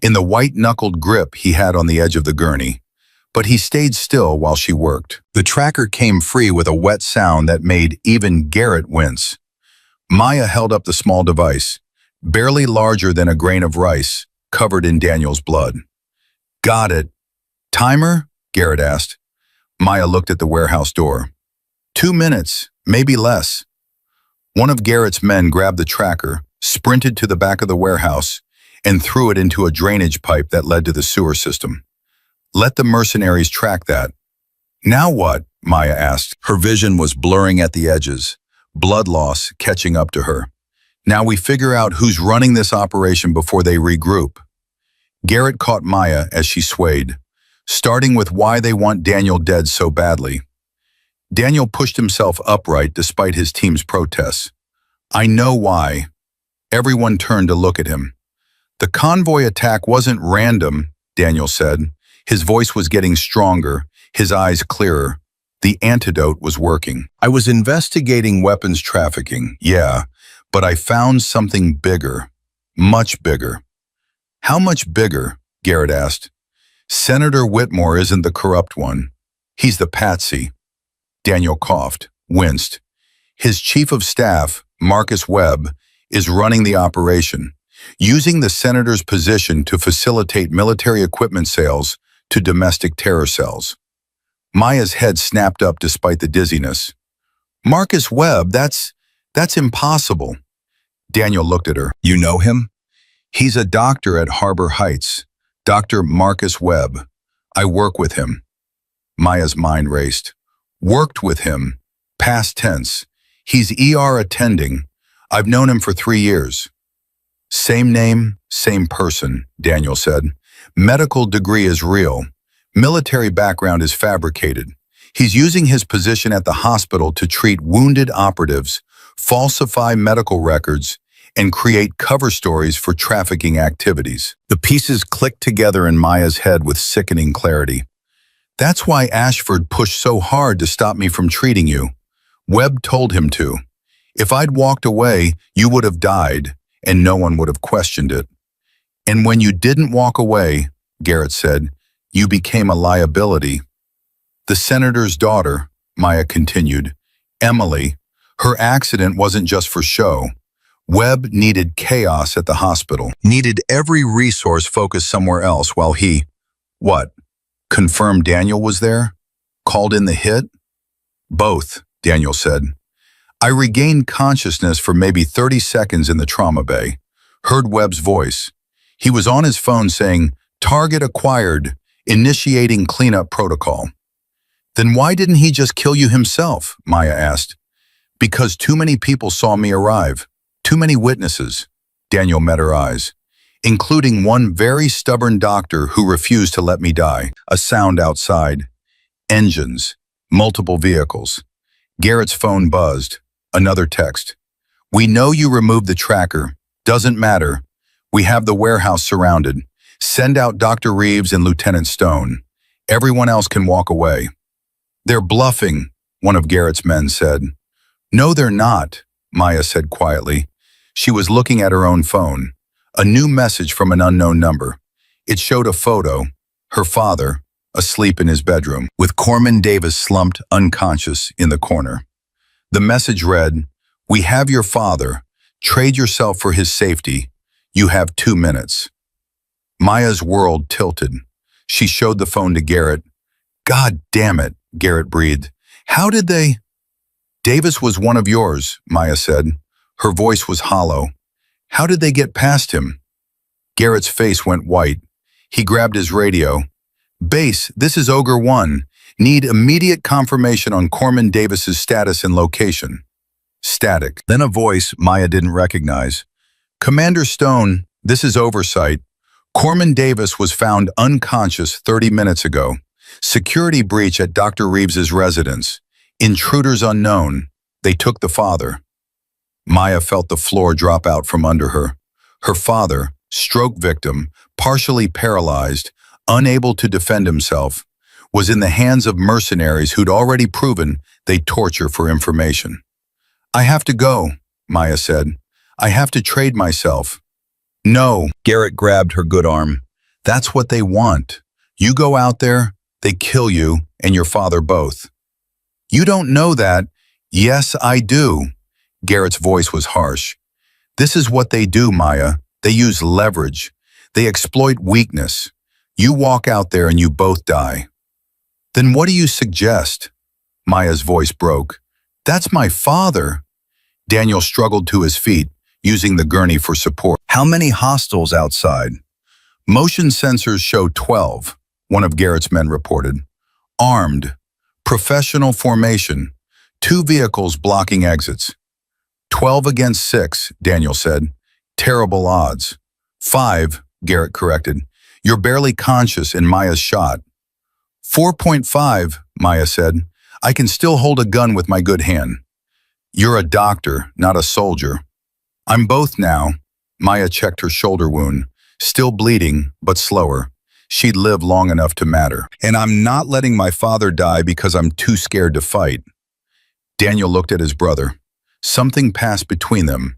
in the white-knuckled grip he had on the edge of the gurney. But he stayed still while she worked. The tracker came free with a wet sound that made even Garrett wince. Maya held up the small device, barely larger than a grain of rice, covered in Daniel's blood. "Got it." "Timer?" Garrett asked. Maya looked at the warehouse door. 2 minutes, maybe less. One of Garrett's men grabbed the tracker, sprinted to the back of the warehouse, and threw it into a drainage pipe that led to the sewer system. "Let the mercenaries track that." "Now what?" Maya asked. Her vision was blurring at the edges, blood loss catching up to her. "Now we figure out who's running this operation before they regroup." Garrett caught Maya as she swayed. starting with why they want Daniel dead so badly. Daniel pushed himself upright despite his team's protests. I know why. Everyone turned to look at him. The convoy attack wasn't random, Daniel said. His voice was getting stronger, his eyes clearer. The antidote was working. I was investigating weapons trafficking, yeah, but I found something bigger, much bigger. How much bigger? Garrett asked. Senator Whitmore isn't the corrupt one. He's the patsy. Daniel coughed, winced. His chief of staff, Marcus Webb, is running the operation, using the senator's position to facilitate military equipment sales to domestic terror cells. Maya's head snapped up despite the dizziness. Marcus Webb, that's impossible. Daniel looked at her. You know him? He's a doctor at Harbor Heights, Dr. Marcus Webb. I work with him. Maya's mind raced. Worked with him. Past tense. He's ER attending. I've known him for 3 years. Same name, same person, Daniel said. Medical degree is real. Military background is fabricated. He's using his position at the hospital to treat wounded operatives, falsify medical records, and create cover stories for trafficking activities. The pieces clicked together in Maya's head with sickening clarity. That's why Ashford pushed so hard to stop me from treating you. Webb told him to. If I'd walked away, you would have died, and no one would have questioned it. And when you didn't walk away, Garrett said, you became a liability. The senator's daughter, Maya continued, Emily, her accident wasn't just for show. Webb needed chaos at the hospital, needed every resource focused somewhere else while he, what, confirmed Daniel was there? Called in the hit? Both, Daniel said. I regained consciousness for maybe 30 seconds in the trauma bay, heard Webb's voice. He was on his phone saying, target acquired, initiating cleanup protocol. Then why didn't he just kill you himself? Maya asked. Because too many people saw me arrive. Too many witnesses. Daniel met her eyes, including one very stubborn doctor who refused to let me die. A sound outside. Engines. Multiple vehicles. Garrett's phone buzzed. Another text. We know you removed the tracker. Doesn't matter. We have the warehouse surrounded. Send out Dr. Reeves and Lieutenant Stone. Everyone else can walk away. They're bluffing, one of Garrett's men said. No, they're not, Maya said quietly. She was looking at her own phone. A new message from an unknown number. It showed a photo, her father, asleep in his bedroom, with Corman Davis slumped unconscious in the corner. The message read, we have your father. Trade yourself for his safety. You have 2 minutes. Maya's world tilted. She showed the phone to Garrett. God damn it, Garrett breathed. How did they? Davis was one of yours, Maya said. Her voice was hollow. How did they get past him? Garrett's face went white. He grabbed his radio. Base, this is Ogre 1. Need immediate confirmation on Corman Davis's status and location. Static. Then a voice Maya didn't recognize. Commander Stone, this is Oversight. Corman Davis was found unconscious 30 minutes ago. Security breach at Dr. Reeves's residence. Intruders unknown. They took the father. Maya felt the floor drop out from under her. Her father, stroke victim, partially paralyzed, unable to defend himself, was in the hands of mercenaries who'd already proven they'd torture for information. I have to go, Maya said. I have to trade myself. No, Garrett grabbed her good arm. That's what they want. You go out there, they kill you and your father both. You don't know that. Yes, I do. Garrett's voice was harsh. This is what they do, Maya. They use leverage. They exploit weakness. You walk out there and you both die. Then what do you suggest? Maya's voice broke. That's my father. Daniel struggled to his feet, using the gurney for support. How many hostiles outside? Motion sensors show 12, one of Garrett's men reported. Armed. Professional formation. 2 vehicles blocking exits. 12 against 6, Daniel said. Terrible odds. 5, Garrett corrected. You're barely conscious and Maya's shot. 4.5, Maya said. I can still hold a gun with my good hand. You're a doctor, not a soldier. I'm both now. Maya checked her shoulder wound, still bleeding, but slower. She'd lived long enough to matter. And I'm not letting my father die because I'm too scared to fight. Daniel looked at his brother. Something passed between them.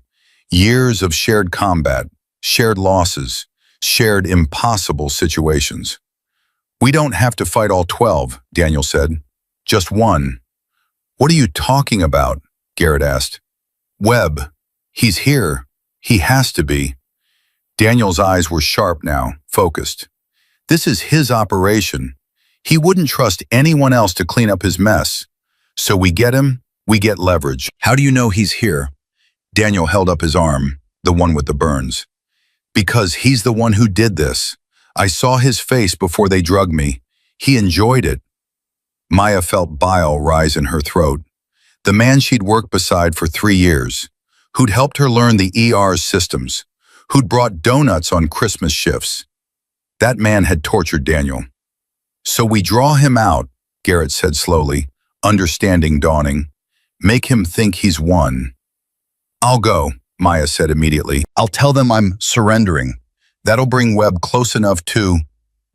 Years of shared combat, shared losses, shared impossible situations. We don't have to fight all 12, Daniel said. Just one. What are you talking about? Garrett asked. Webb. He's here. He has to be. Daniel's eyes were sharp now, focused. This is his operation. He wouldn't trust anyone else to clean up his mess. So we get him, we get leverage. How do you know he's here? Daniel held up his arm, the one with the burns. Because he's the one who did this. I saw his face before they drugged me. He enjoyed it. Maya felt bile rise in her throat. The man she'd worked beside for 3 years, who'd helped her learn the ER's systems, who'd brought donuts on Christmas shifts. That man had tortured Daniel. So we draw him out, Garrett said slowly, understanding dawning. Make him think he's won. I'll go, Maya said immediately. I'll tell them I'm surrendering. That'll bring Webb close enough to...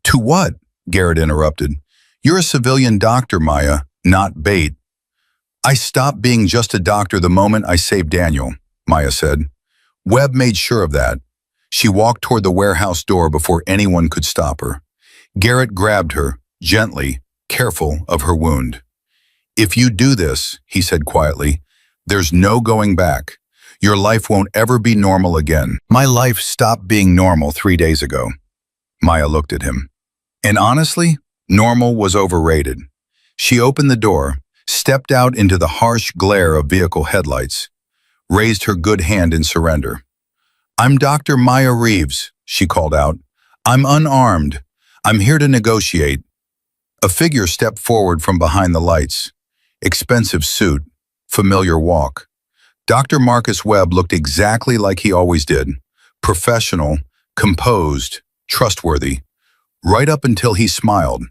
To what? Garrett interrupted. You're a civilian doctor, Maya, not bait. I stopped being just a doctor the moment I saved Daniel, Maya said. Webb made sure of that. She walked toward the warehouse door before anyone could stop her. Garrett grabbed her, gently, careful of her wound. If you do this, he said quietly, there's no going back. Your life won't ever be normal again. My life stopped being normal 3 days ago. Maya looked at him. And honestly, normal was overrated. She opened the door, stepped out into the harsh glare of vehicle headlights, raised her good hand in surrender. I'm Dr. Maya Reeves, she called out. I'm unarmed. I'm here to negotiate. A figure stepped forward from behind the lights. Expensive suit, familiar walk. Dr. Marcus Webb looked exactly like he always did. Professional, composed, trustworthy. Right up until he smiled.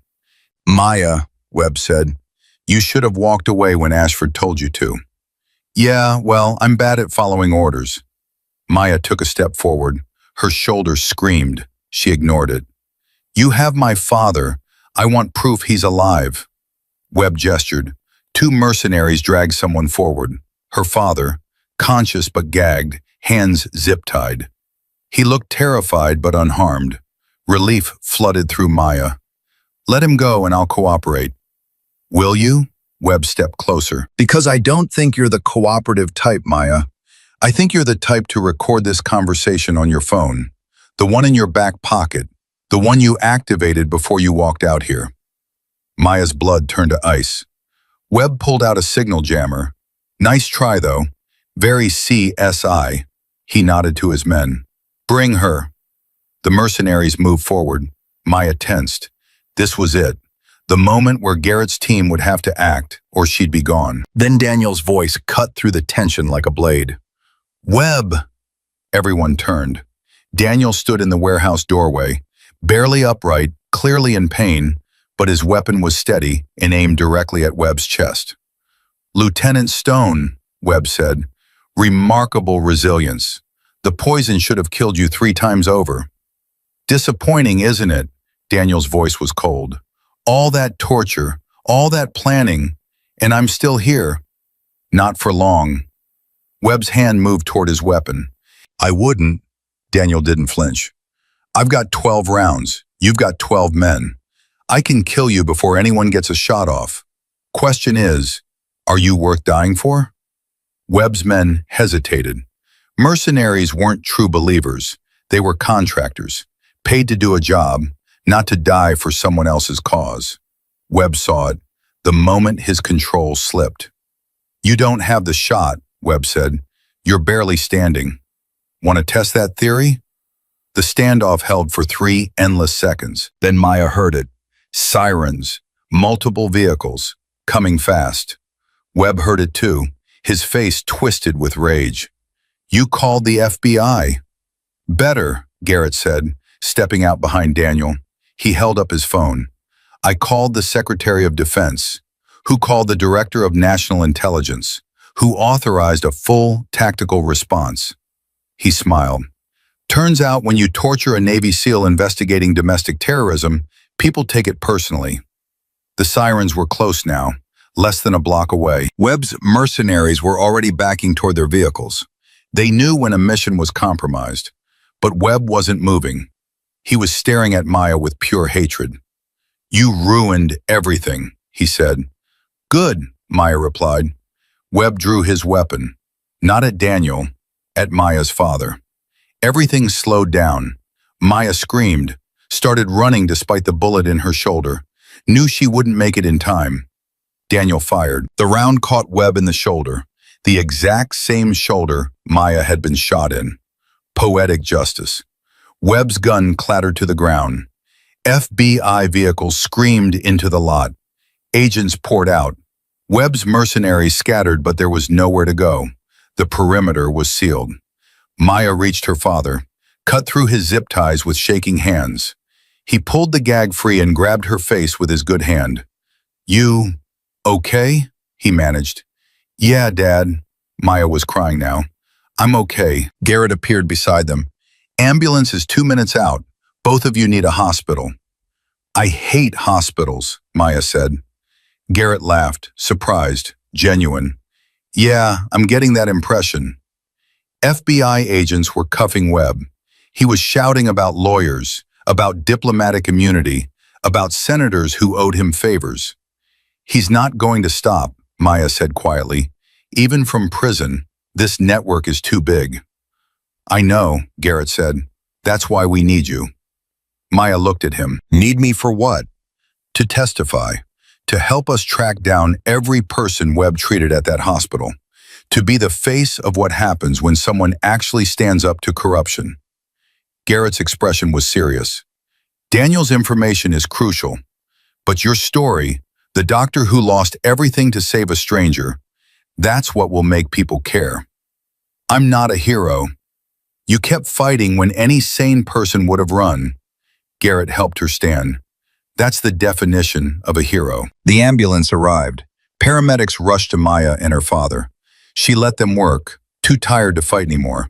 Maya, Webb said, you should have walked away when Ashford told you to. Yeah, well, I'm bad at following orders. Maya took a step forward. Her shoulders screamed. She ignored it. You have my father. I want proof he's alive. Webb gestured. 2 mercenaries dragged someone forward. Her father, conscious but gagged, hands zip-tied. He looked terrified but unharmed. Relief flooded through Maya. Let him go and I'll cooperate. Will you? Webb stepped closer. Because I don't think you're the cooperative type, Maya. I think you're the type to record this conversation on your phone. The one in your back pocket. The one you activated before you walked out here. Maya's blood turned to ice. Webb pulled out a signal jammer. Nice try, though. Very CSI. He nodded to his men. Bring her. The mercenaries moved forward. Maya tensed. This was it. The moment where Garrett's team would have to act, or she'd be gone. Then Daniel's voice cut through the tension like a blade. Webb! Everyone turned. Daniel stood in the warehouse doorway, barely upright, clearly in pain, but his weapon was steady and aimed directly at Webb's chest. Lieutenant Stone, Webb said, remarkable resilience. The poison should have killed you 3 times over. Disappointing, isn't it? Daniel's voice was cold. All that torture, all that planning, and I'm still here. Not for long. Webb's hand moved toward his weapon. I wouldn't. Daniel didn't flinch. I've got 12 rounds. You've got 12 men. I can kill you before anyone gets a shot off. Question is, are you worth dying for? Webb's men hesitated. Mercenaries weren't true believers. They were contractors, paid to do a job, not to die for someone else's cause. Webb saw it, the moment his control slipped. You don't have the shot, Webb said. You're barely standing. Want to test that theory? The standoff held for 3 endless seconds. Then Maya heard it. Sirens, multiple vehicles, coming fast. Webb heard it too, his face twisted with rage. You called the FBI. Better, Garrett said, stepping out behind Daniel. He held up his phone. I called the Secretary of Defense, who called the Director of National Intelligence, who authorized a full tactical response. He smiled. Turns out when you torture a Navy SEAL investigating domestic terrorism, people take it personally. The sirens were close now, less than a block away. Webb's mercenaries were already backing toward their vehicles. They knew when a mission was compromised, but Webb wasn't moving. He was staring at Maya with pure hatred. "You ruined everything," he said. "Good," Maya replied. Webb drew his weapon, not at Daniel, at Maya's father. Everything slowed down. Maya screamed, started running despite the bullet in her shoulder, knew she wouldn't make it in time. Daniel fired. The round caught Webb in the shoulder, the exact same shoulder Maya had been shot in. Poetic justice. Webb's gun clattered to the ground. FBI vehicles screamed into the lot. Agents poured out. Webb's mercenaries scattered, but there was nowhere to go. The perimeter was sealed. Maya reached her father, cut through his zip ties with shaking hands. He pulled the gag free and grabbed her face with his good hand. "You okay?" he managed. "Yeah, Dad." Maya was crying now. "I'm okay." Garrett appeared beside them. "Ambulance is 2 minutes out. Both of you need a hospital." "I hate hospitals," Maya said. Garrett laughed, surprised, genuine. "Yeah, I'm getting that impression." FBI agents were cuffing Webb. He was shouting about lawyers, about diplomatic immunity, about senators who owed him favors. "He's not going to stop," Maya said quietly. "Even from prison, this network is too big." "I know," Garrett said. "That's why we need you." Maya looked at him. "Need me for what?" "To testify, to help us track down every person Webb treated at that hospital, to be the face of what happens when someone actually stands up to corruption." Garrett's expression was serious. "Daniel's information is crucial, but your story, the doctor who lost everything to save a stranger, that's what will make people care. I'm not a hero. You kept fighting when any sane person would have run." Garrett helped her stand. "That's the definition of a hero." The ambulance arrived. Paramedics rushed to Maya and her father. She let them work, too tired to fight anymore.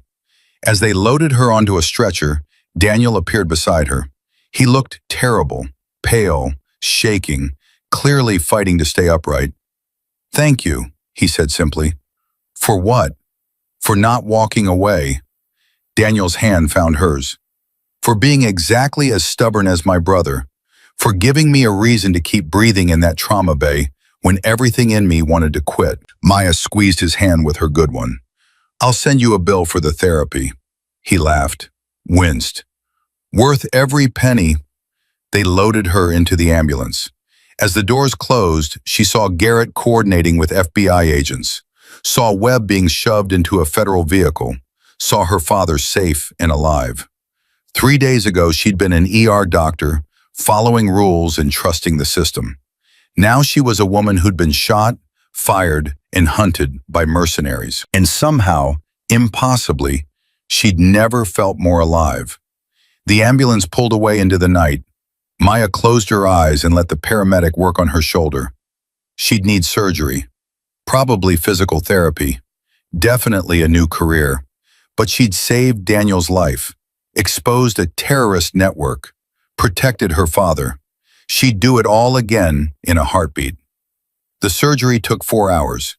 As they loaded her onto a stretcher, Daniel appeared beside her. He looked terrible, pale, shaking, clearly fighting to stay upright. "Thank you," he said simply. "For what?" "For not walking away." Daniel's hand found hers. "For being exactly as stubborn as my brother. For giving me a reason to keep breathing in that trauma bay when everything in me wanted to quit." Maya squeezed his hand with her good one. "I'll send you a bill for the therapy." He laughed, winced. "Worth every penny." They loaded her into the ambulance. As the doors closed, she saw Garrett coordinating with FBI agents, saw Webb being shoved into a federal vehicle, saw her father safe and alive. 3 days ago, she'd been an ER doctor, following rules and trusting the system. Now she was a woman who'd been shot, fired, and hunted by mercenaries. And somehow, impossibly, she'd never felt more alive. The ambulance pulled away into the night. Maya closed her eyes and let the paramedic work on her shoulder. She'd need surgery, probably physical therapy, definitely a new career. But she'd saved Daniel's life, exposed a terrorist network, protected her father. She'd do it all again in a heartbeat. The surgery took 4 hours.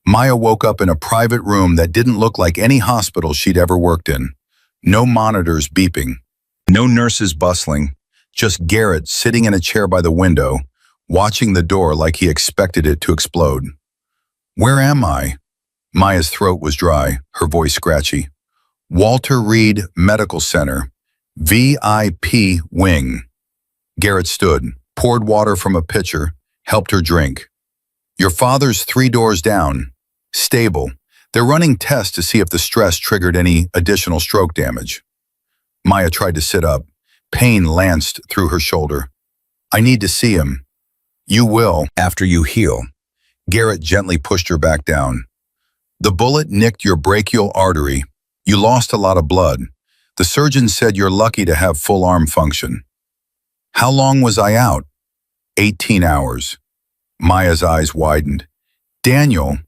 Maya woke up in a private room that didn't look like any hospital she'd ever worked in. No monitors beeping, no nurses bustling, just Garrett sitting in a chair by the window, watching the door like he expected it to explode. "Where am I?" Maya's throat was dry, her voice scratchy. "Walter Reed Medical Center, VIP wing." Garrett stood, poured water from a pitcher, helped her drink. "Your father's 3 doors down. Stable. They're running tests to see if the stress triggered any additional stroke damage." Maya tried to sit up. Pain lanced through her shoulder. "I need to see him." "You will, after you heal." Garrett gently pushed her back down. "The bullet nicked your brachial artery. You lost a lot of blood. The surgeon said you're lucky to have full arm function." "How long was I out?" 18 hours. Maya's eyes widened. Daniel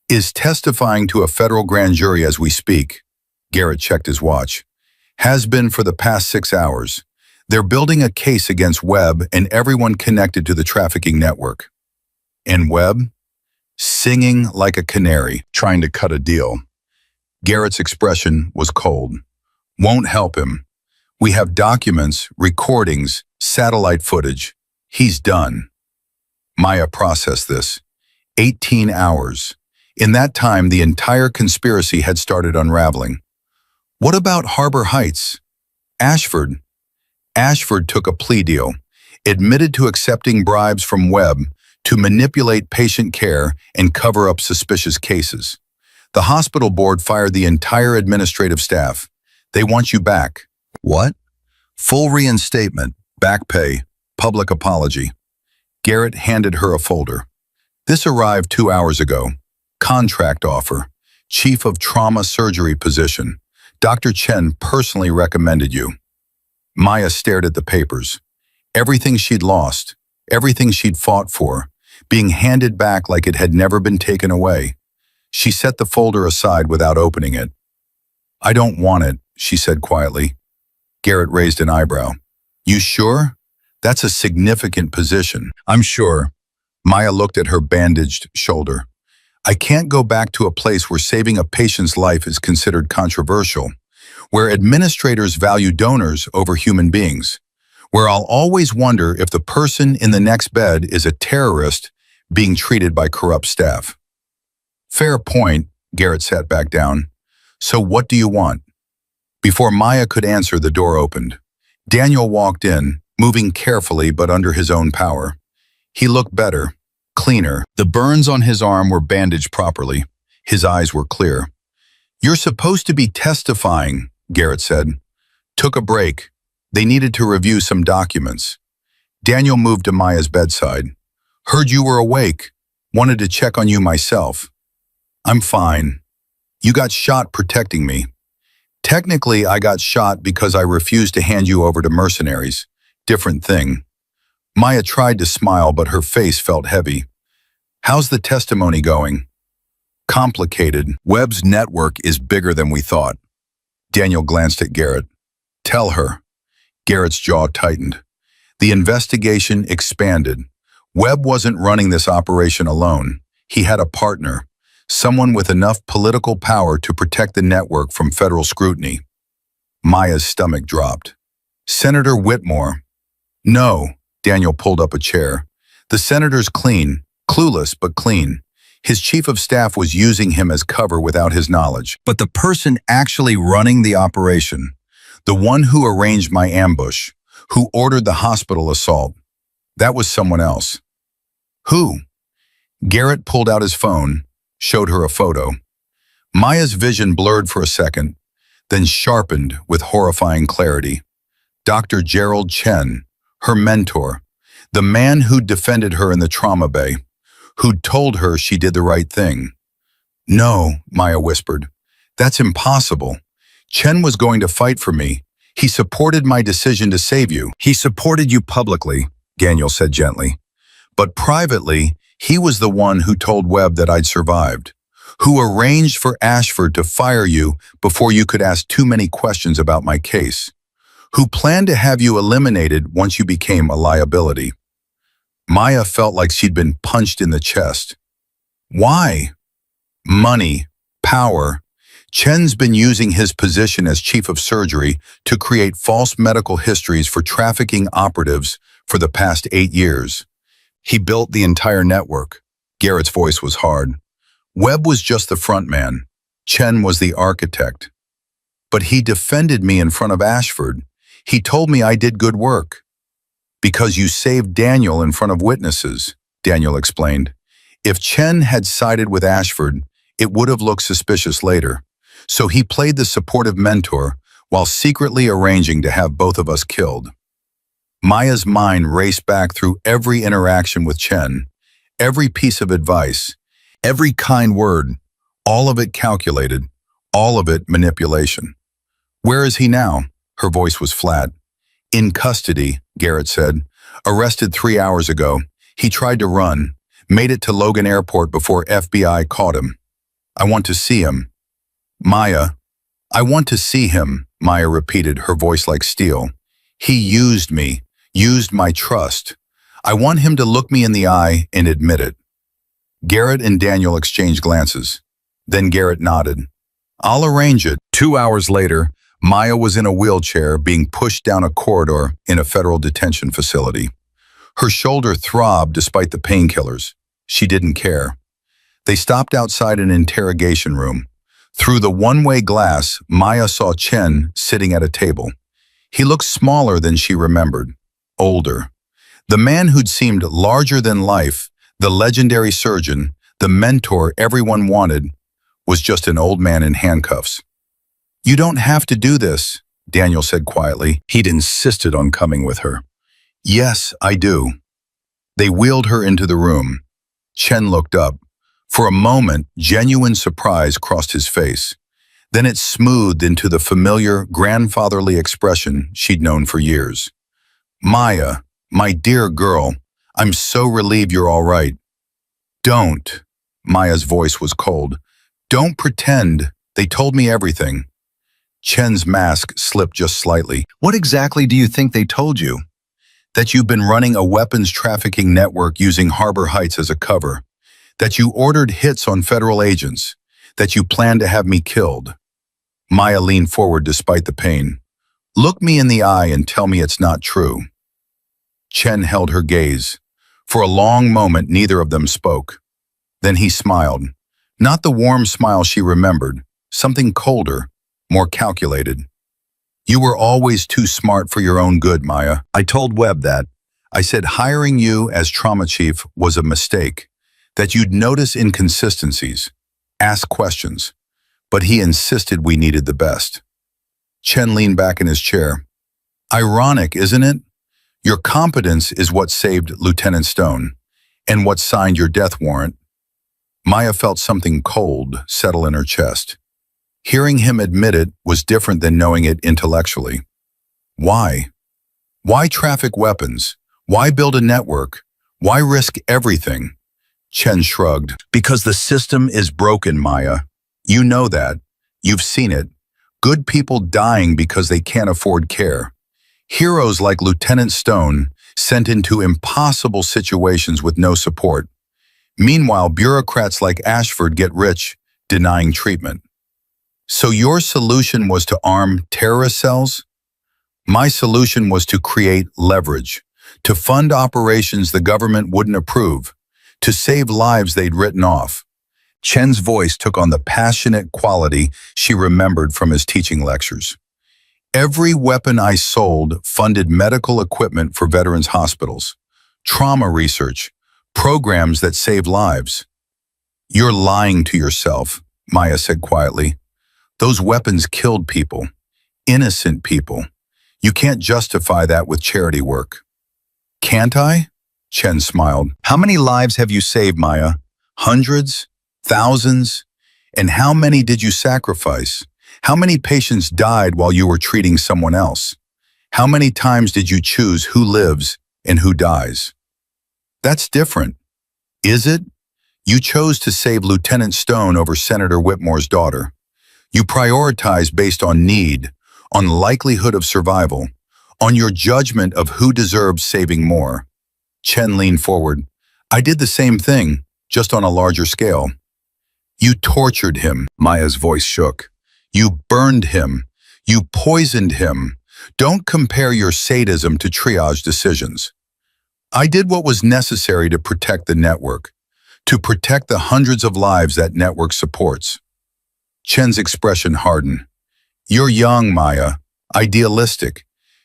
is testifying to a federal grand jury as we speak. Garrett checked his watch. Has been for the past 6 hours. They're building a case against Webb and everyone connected to the trafficking network. And Webb? Singing like a canary, trying to cut a deal. Garrett's expression was cold. Won't help him. We have documents, recordings, satellite footage. He's done. Maya processed this. 18 hours. In that time, the entire conspiracy had started unraveling. What about Harbor Heights? Ashford. Ashford took a plea deal, admitted to accepting bribes from Webb to manipulate patient care and cover up suspicious cases. The hospital board fired the entire administrative staff. They want you back. What? Full reinstatement, back pay, public apology. Garrett handed her a folder. This arrived 2 hours ago. Contract offer. Chief of Trauma Surgery position. Dr. Chen personally recommended you. Maya stared at the papers. Everything she'd lost, everything she'd fought for, being handed back like it had never been taken away. She set the folder aside without opening it. I don't want it, she said quietly. Garrett raised an eyebrow. You sure? That's a significant position. I'm sure. Maya looked at her bandaged shoulder. I can't go back to a place where saving a patient's life is considered controversial, where administrators value donors over human beings, where I'll always wonder if the person in the next bed is a terrorist being treated by corrupt staff. Fair point, Garrett sat back down. So what do you want? Before Maya could answer, the door opened. Daniel walked in, moving carefully but under his own power. He looked better, cleaner. The burns on his arm were bandaged properly. His eyes were clear. You're supposed to be testifying, Garrett said. Took a break. They needed to review some documents. Daniel moved to Maya's bedside. Heard you were awake. Wanted to check on you myself. I'm fine. You got shot protecting me. Technically, I got shot because I refused to hand you over to mercenaries. Different thing. Maya tried to smile, but her face felt heavy. How's the testimony going? Complicated. Webb's network is bigger than we thought. Daniel glanced at Garrett. Tell her. Garrett's jaw tightened. The investigation expanded. Webb wasn't running this operation alone. He had a partner, someone with enough political power to protect the network from federal scrutiny. Maya's stomach dropped. Senator Whitmore. No, Daniel pulled up a chair. The senator's clean, clueless but clean. His chief of staff was using him as cover without his knowledge. But the person actually running the operation, the one who arranged my ambush, who ordered the hospital assault, that was someone else. Who? Garrett pulled out his phone, showed her a photo. Maya's vision blurred for a second, then sharpened with horrifying clarity. Dr. Gerald Chen, her mentor, the man who'd defended her in the trauma bay, who'd told her she did the right thing. No, Maya whispered. That's impossible. Chen was going to fight for me. He supported my decision to save you. He supported you publicly, Daniel said gently. But privately, he was the one who told Webb that I'd survived, who arranged for Ashford to fire you before you could ask too many questions about my case, who planned to have you eliminated once you became a liability. Maya felt like she'd been punched in the chest. Why? Money, power. Chen's been using his position as chief of surgery to create false medical histories for trafficking operatives for the past 8 years. He built the entire network. Garrett's voice was hard. Webb was just the front man. Chen was the architect. But he defended me in front of Ashford. He told me I did good work. Because you saved Daniel in front of witnesses, Daniel explained. If Chen had sided with Ashford, it would have looked suspicious later. So he played the supportive mentor while secretly arranging to have both of us killed. Maya's mind raced back through every interaction with Chen, every piece of advice, every kind word, all of it calculated, all of it manipulation. Where is he now? Her voice was flat. In custody, Garrett said, Arrested 3 hours ago. He tried to run, made it to Logan Airport before FBI caught him. I want to see him. Maya, I want to see him, Maya repeated, her voice like steel. He used me, used my trust. I want him to look me in the eye and admit it. Garrett and Daniel exchanged glances. Then Garrett nodded. I'll arrange it. 2 hours later, Maya was in a wheelchair being pushed down a corridor in a federal detention facility. Her shoulder throbbed despite the painkillers. She didn't care. They stopped outside an interrogation room. Through the one-way glass, Maya saw Chen sitting at a table. He looked smaller than she remembered, older. The man who'd seemed larger than life, the legendary surgeon, the mentor everyone wanted, was just an old man in handcuffs. You don't have to do this, Daniel said quietly. He'd insisted on coming with her. Yes, I do. They wheeled her into the room. Chen looked up. For a moment, genuine surprise crossed his face. Then it smoothed into the familiar, grandfatherly expression she'd known for years. Maya, my dear girl, I'm so relieved you're all right. Don't. Maya's voice was cold. Don't pretend. They told me everything. Chen's mask slipped just slightly. What exactly do you think they told you? That you've been running a weapons trafficking network using Harbor Heights as a cover. That you ordered hits on federal agents. That you planned to have me killed. Maya leaned forward despite the pain. Look me in the eye and tell me it's not true. Chen held her gaze. For a long moment, neither of them spoke. Then he smiled. Not the warm smile she remembered, something colder, more calculated. You were always too smart for your own good, Maya. I told Webb that. I said hiring you as trauma chief was a mistake, that you'd notice inconsistencies, ask questions, but he insisted we needed the best. Chen leaned back in his chair. Ironic, isn't it? Your competence is what saved Lieutenant Stone, and what signed your death warrant. Maya felt something cold settle in her chest. Hearing him admit it was different than knowing it intellectually. Why? Why traffic weapons? Why build a network? Why risk everything? Chen shrugged. Because the system is broken, Maya. You know that. You've seen it. Good people dying because they can't afford care. Heroes like Lieutenant Stone sent into impossible situations with no support. Meanwhile, bureaucrats like Ashford get rich, denying treatment. So your solution was to arm terrorist cells? My solution was to create leverage, to fund operations the government wouldn't approve, to save lives they'd written off. Chen's voice took on the passionate quality she remembered from his teaching lectures. Every weapon I sold funded medical equipment for veterans' hospitals, trauma research, programs that save lives. You're lying to yourself, Maya said quietly. Those weapons killed people, innocent people. You can't justify that with charity work. Can't I? Chen smiled. How many lives have you saved, Maya? Hundreds? Thousands? And how many did you sacrifice? How many patients died while you were treating someone else? How many times did you choose who lives and who dies? That's different. Is it? You chose to save Lieutenant Stone over Senator Whitmore's daughter. You prioritize based on need, on likelihood of survival, on your judgment of who deserves saving more. Chen leaned forward. I did the same thing, just on a larger scale. You tortured him, Maya's voice shook. You burned him. You poisoned him. Don't compare your sadism to triage decisions. I did what was necessary to protect the network, to protect the hundreds of lives that network supports. Chen's expression hardened. You're young, Maya, idealistic.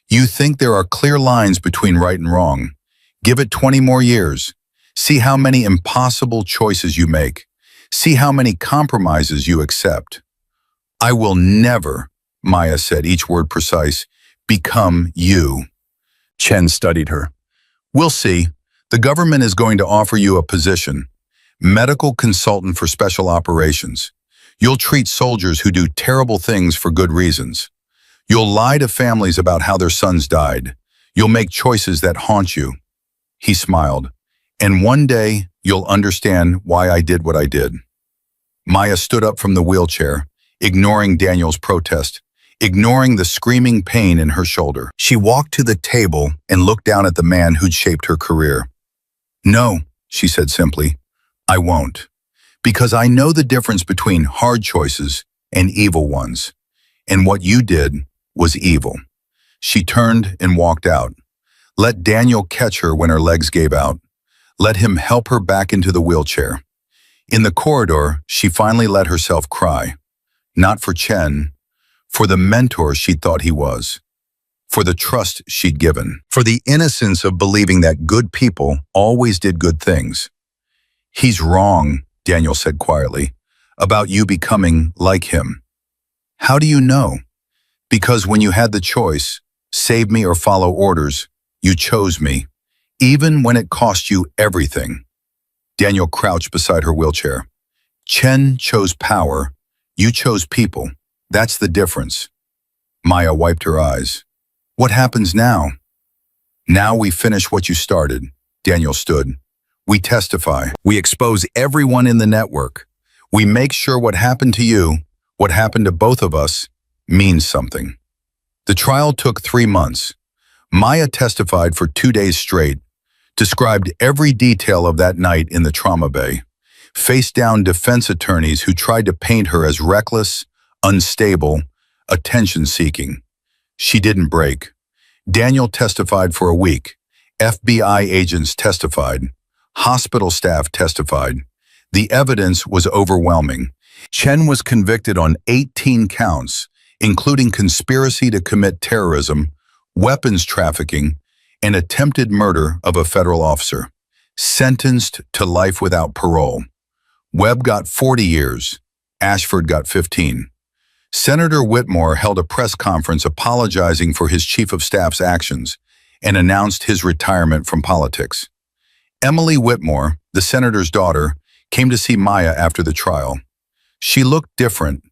You think there are clear lines between right and wrong. Give it 20 more years. See how many impossible choices you make. See how many compromises you accept. I will never, Maya said, each word precise, become you. Chen studied her. We'll see. The government is going to offer you a position, medical consultant for special operations. You'll treat soldiers who do terrible things for good reasons. You'll lie to families about how their sons died. You'll make choices that haunt you." He smiled. "And one day, you'll understand why I did what I did." Maya stood up from the wheelchair, ignoring Daniel's protest, ignoring the screaming pain in her shoulder. She walked to the table and looked down at the man who'd shaped her career. "No," she said simply, "I won't. Because I know the difference between hard choices and evil ones. And what you did was evil." She turned and walked out. Let Daniel catch her when her legs gave out. Let him help her back into the wheelchair. In the corridor, she finally let herself cry. Not for Chen, for the mentor she thought he was, for the trust she'd given, for the innocence of believing that good people always did good things. "He's wrong," Daniel said quietly, "about you becoming like him." "How do you know?" "Because when you had the choice, save me or follow orders, you chose me, even when it cost you everything." Daniel crouched beside her wheelchair. "Chen chose power, you chose people. That's the difference." Maya wiped her eyes. "What happens now?" "Now we finish what you started," Daniel stood. "We testify. We expose everyone in the network. We make sure what happened to you, what happened to both of us, means something." The trial took 3 months. Maya testified for 2 days straight, described every detail of that night in the trauma bay, faced down defense attorneys who tried to paint her as reckless, unstable, attention-seeking. She didn't break. Daniel testified for a week. FBI agents testified. Hospital staff testified. The evidence was overwhelming. Chen was convicted on 18 counts, including conspiracy to commit terrorism, weapons trafficking, and attempted murder of a federal officer, sentenced to life without parole. Webb got 40 years. Ashford got 15. Senator Whitmore held a press conference apologizing for his chief of staff's actions and announced his retirement from politics. Emily Whitmore, the senator's daughter, came to see Maya after the trial. She looked different,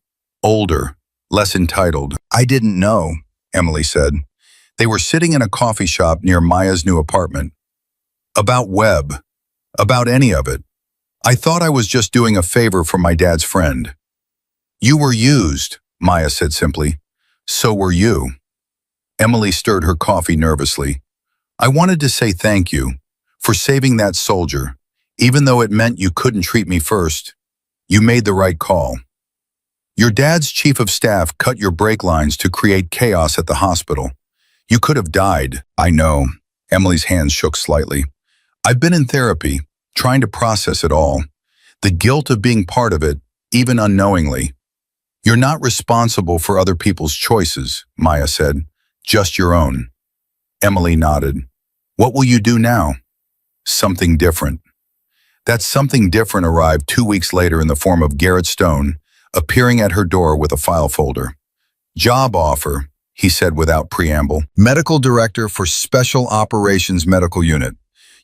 older, less entitled. "I didn't know," Emily said. They were sitting in a coffee shop near Maya's new apartment. "About Webb, about any of it. I thought I was just doing a favor for my dad's friend." "You were used," Maya said simply. "So were you." Emily stirred her coffee nervously. "I wanted to say thank you for saving that soldier, even though it meant you couldn't treat me first. You made the right call. Your dad's chief of staff cut your brake lines to create chaos at the hospital. You could have died." "I know." Emily's hands shook slightly. "I've been in therapy, trying to process it all. The guilt of being part of it, even unknowingly." "You're not responsible for other people's choices," Maya said. "Just your own." Emily nodded. "What will you do now?" "Something different." That something different arrived 2 weeks later in the form of Garrett Stone, appearing at her door with a file folder. "Job offer," he said without preamble. "Medical Director for Special Operations Medical Unit.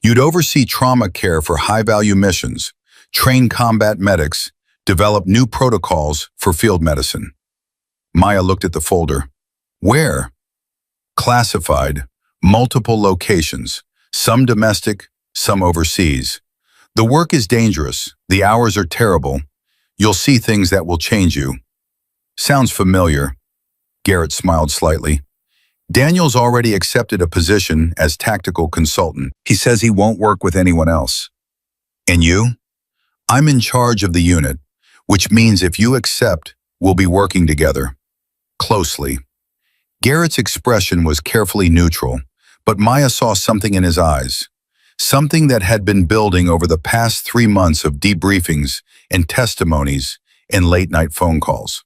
You'd oversee trauma care for high-value missions, train combat medics, develop new protocols for field medicine." Maya looked at the folder. "Where?" "Classified. Multiple locations. Some domestic, some overseas. The work is dangerous. The hours are terrible. You'll see things that will change you." "Sounds familiar." Garrett smiled slightly. "Daniel's already accepted a position as tactical consultant. He says he won't work with anyone else." "And you?" "I'm in charge of the unit, which means if you accept, we'll be working together. Closely." Garrett's expression was carefully neutral, but Maya saw something in his eyes. Something that had been building over the past 3 months of debriefings and testimonies and late-night phone calls.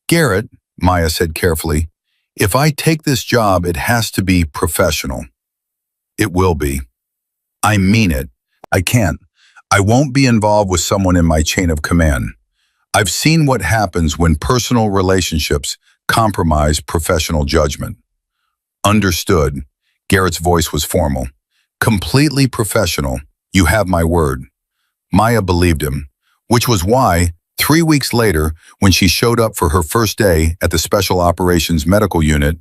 "Garrett," Maya said carefully, "if I take this job, it has to be professional." "It will be." "I mean it. I can't. I won't be involved with someone in my chain of command. I've seen what happens when personal relationships compromise professional judgment." "Understood." Garrett's voice was formal. "Completely professional. You have my word." Maya believed him, which was why, 3 weeks later, when she showed up for her first day at the Special Operations Medical Unit,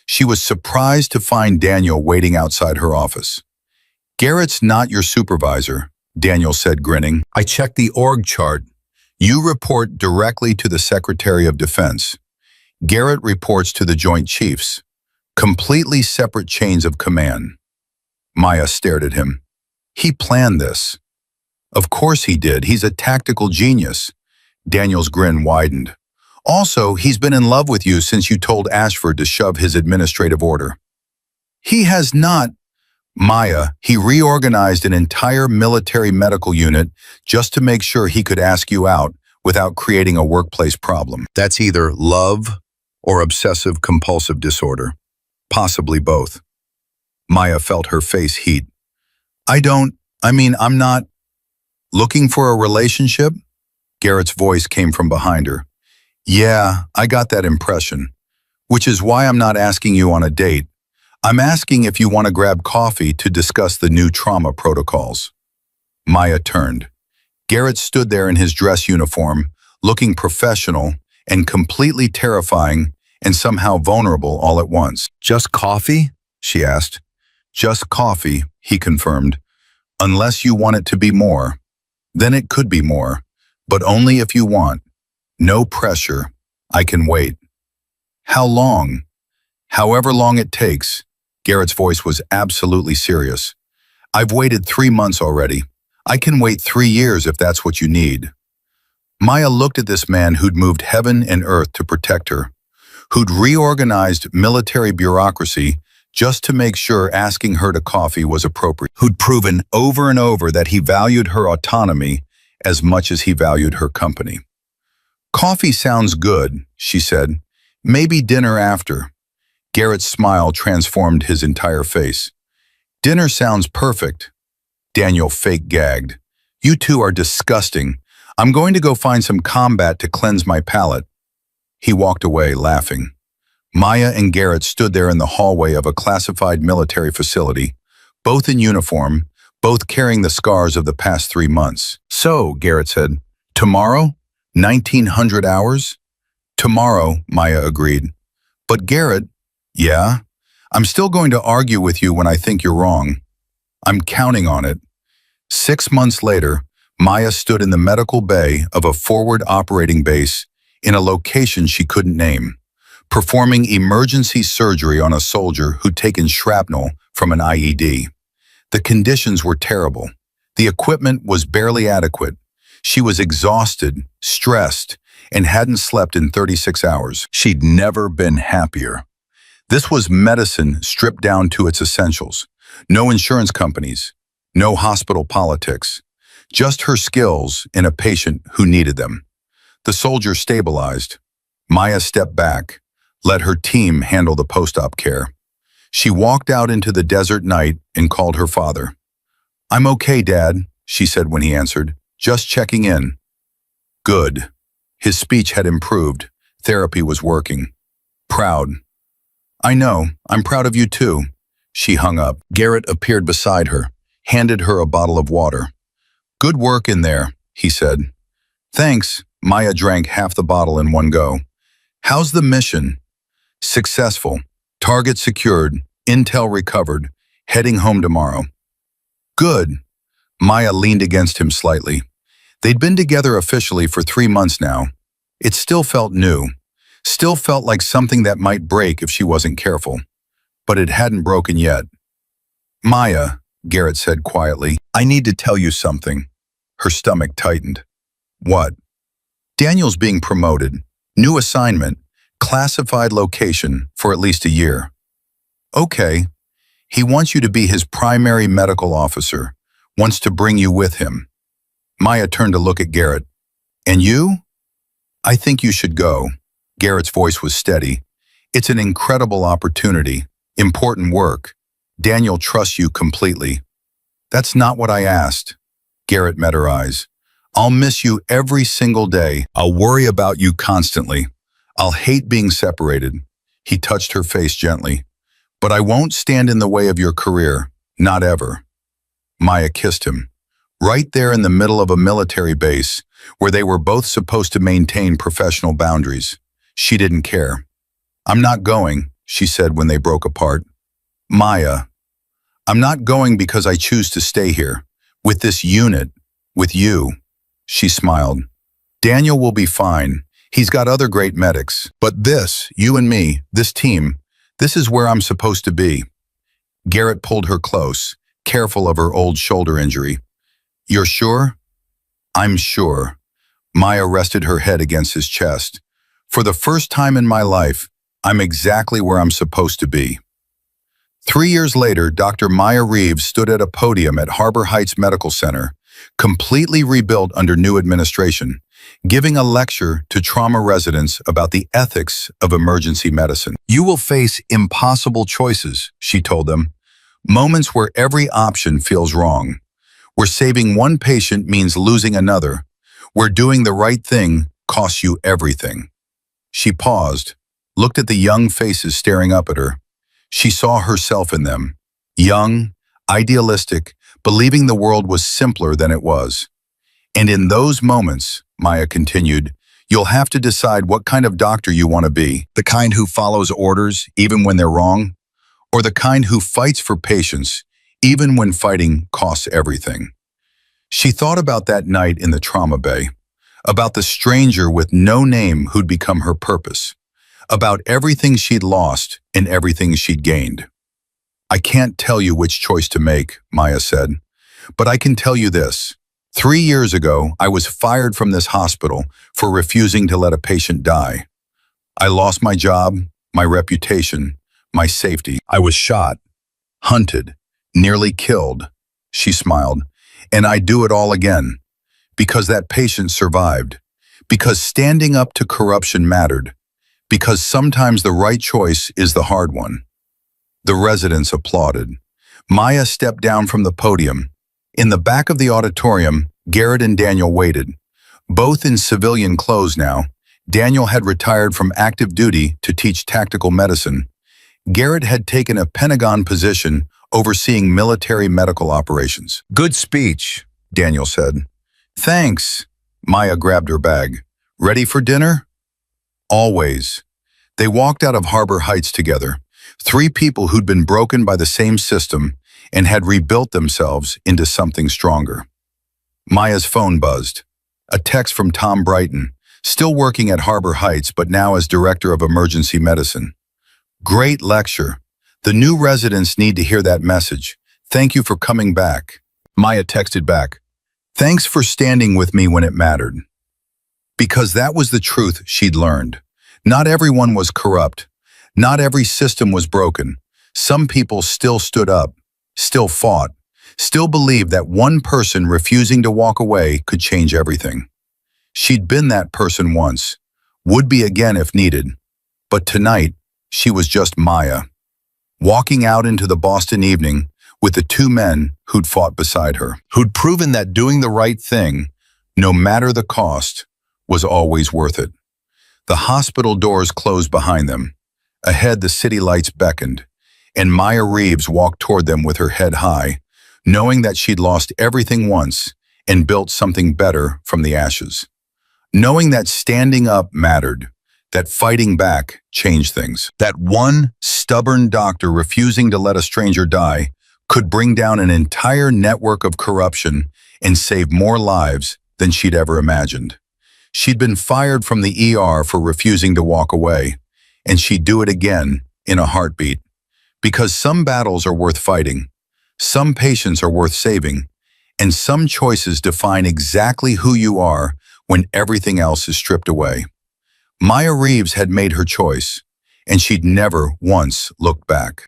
She was surprised to find Daniel waiting outside her office. "Garrett's not your supervisor," Daniel said, grinning. "I checked the org chart. You report directly to the Secretary of Defense. Garrett reports to the Joint Chiefs. Completely separate chains of command." Maya stared at him. "He planned this." "Of course he did. He's a tactical genius." Daniel's grin widened. "Also, he's been in love with you since you told Ashford to shove his administrative order." "He has not." "Maya, he reorganized an entire military medical unit just to make sure he could ask you out without creating a workplace problem." "That's either love or obsessive-compulsive disorder. Possibly both." Maya felt her face heat. I'm not looking for a relationship?" Garrett's voice came from behind her. "Yeah, I got that impression. Which is why I'm not asking you on a date. I'm asking if you want to grab coffee to discuss the new trauma protocols." Maya turned. Garrett stood there in his dress uniform, looking professional and completely terrifying and somehow vulnerable all at once. "Just coffee?" she asked. "Just coffee," he confirmed. "Unless you want it to be more. Then it could be more, but only if you want. No pressure. I can wait." "How long?" "However long it takes." Garrett's voice was absolutely serious. "I've waited 3 months already. I can wait 3 years if that's what you need." Maya looked at this man who'd moved heaven and earth to protect her, who'd reorganized military bureaucracy just to make sure asking her to coffee was appropriate, who'd proven over and over that he valued her autonomy as much as he valued her company. "Coffee sounds good," she said. "Maybe dinner after." Garrett's smile transformed his entire face. "Dinner sounds perfect." Daniel fake gagged. "You two are disgusting. I'm going to go find some combat to cleanse my palate." He walked away, laughing. Maya and Garrett stood there in the hallway of a classified military facility, both in uniform, both carrying the scars of the past 3 months. "So," Garrett said, "tomorrow? 1900 hours?" "Tomorrow," Maya agreed. "But Garrett..." "Yeah? I'm still going to argue with you when I think you're wrong. I'm counting on it." 6 months later, Maya stood in the medical bay of a forward operating base in a location she couldn't name, performing emergency surgery on a soldier who'd taken shrapnel from an IED. The conditions were terrible. The equipment was barely adequate. She was exhausted, stressed, and hadn't slept in 36 hours. She'd never been happier. This was medicine stripped down to its essentials. No insurance companies, no hospital politics, just her skills and a patient who needed them. The soldier stabilized. Maya stepped back, let her team handle the post-op care. She walked out into the desert night and called her father. "I'm okay, Dad," she said when he answered. "Just checking in." Good. His speech had improved. Therapy was working. "Proud." "I know. I'm proud of you too." She hung up. Garrett appeared beside her, handed her a bottle of water. "Good work in there," he said. "Thanks." Maya drank half the bottle in one go. "How's the mission?" "Successful. Target secured. Intel recovered. Heading home tomorrow." "Good." Maya leaned against him slightly. They'd been together officially for 3 months now. It still felt new. Still felt like something that might break if she wasn't careful. But it hadn't broken yet. "Maya," Garrett said quietly, "I need to tell you something." Her stomach tightened. "What?" "Daniel's being promoted. New assignment. Classified location for at least a year." "Okay. He wants you to be his primary medical officer. Wants to bring you with him." Maya turned to look at Garrett. "And you?" "I think you should go." Garrett's voice was steady. "It's an incredible opportunity. Important work. Daniel trusts you completely." "That's not what I asked." Garrett met her eyes. "I'll miss you every single day. I'll worry about you constantly. I'll hate being separated." He touched her face gently. "But I won't stand in the way of your career. Not ever." Maya kissed him. Right there in the middle of a military base, where they were both supposed to maintain professional boundaries. She didn't care. "I'm not going," she said when they broke apart. Maya, I'm not going because I choose to stay here. With this unit, with you. She smiled. Daniel will be fine. He's got other great medics. But this, you and me, this team, this is where I'm supposed to be. Garrett pulled her close, careful of her old shoulder injury. You're sure? I'm sure. Maya rested her head against his chest. For the first time in my life, I'm exactly where I'm supposed to be. 3 years later, Dr. Maya Reeves stood at a podium at Harbor Heights Medical Center, completely rebuilt under new administration, giving a lecture to trauma residents about the ethics of emergency medicine. You will face impossible choices, she told them, moments where every option feels wrong, where saving one patient means losing another, where doing the right thing costs you everything. She paused, looked at the young faces staring up at her. She saw herself in them, young, idealistic, believing the world was simpler than it was. And in those moments, Maya continued, you'll have to decide what kind of doctor you want to be, the kind who follows orders even when they're wrong, or the kind who fights for patients even when fighting costs everything. She thought about that night in the trauma bay, about the stranger with no name who'd become her purpose, about everything she'd lost and everything she'd gained. I can't tell you which choice to make, Maya said, but I can tell you this. 3 years ago, I was fired from this hospital for refusing to let a patient die. I lost my job, my reputation, my safety. I was shot, hunted, nearly killed, she smiled, and I'd do it all again, because that patient survived, because standing up to corruption mattered, because sometimes the right choice is the hard one. The residents applauded. Maya stepped down from the podium. In the back of the auditorium, Garrett and Daniel waited. Both in civilian clothes now, Daniel had retired from active duty to teach tactical medicine. Garrett had taken a Pentagon position overseeing military medical operations. Good speech, Daniel said. Thanks. Maya grabbed her bag. Ready for dinner? Always. They walked out of Harbor Heights together, 3 people who'd been broken by the same system and had rebuilt themselves into something stronger. Maya's phone buzzed. A text from Tom Brighton, still working at Harbor Heights but now as Director of Emergency Medicine. Great lecture. The new residents need to hear that message. Thank you for coming back. Maya texted back. Thanks for standing with me when it mattered. Because that was the truth she'd learned. Not everyone was corrupt. Not every system was broken. Some people still stood up, still fought, still believed that one person refusing to walk away could change everything. She'd been that person once, would be again if needed. But tonight, she was just Maya, walking out into the Boston evening with the 2 men who'd fought beside her, who'd proven that doing the right thing, no matter the cost, was always worth it. The hospital doors closed behind them. Ahead, the city lights beckoned, and Maya Reeves walked toward them with her head high, knowing that she'd lost everything once and built something better from the ashes. Knowing that standing up mattered, that fighting back changed things. That one stubborn doctor refusing to let a stranger die could bring down an entire network of corruption and save more lives than she'd ever imagined. She'd been fired from the ER for refusing to walk away, and she'd do it again in a heartbeat. Because some battles are worth fighting, some patients are worth saving, and some choices define exactly who you are when everything else is stripped away. Maya Reeves had made her choice, and she'd never once looked back.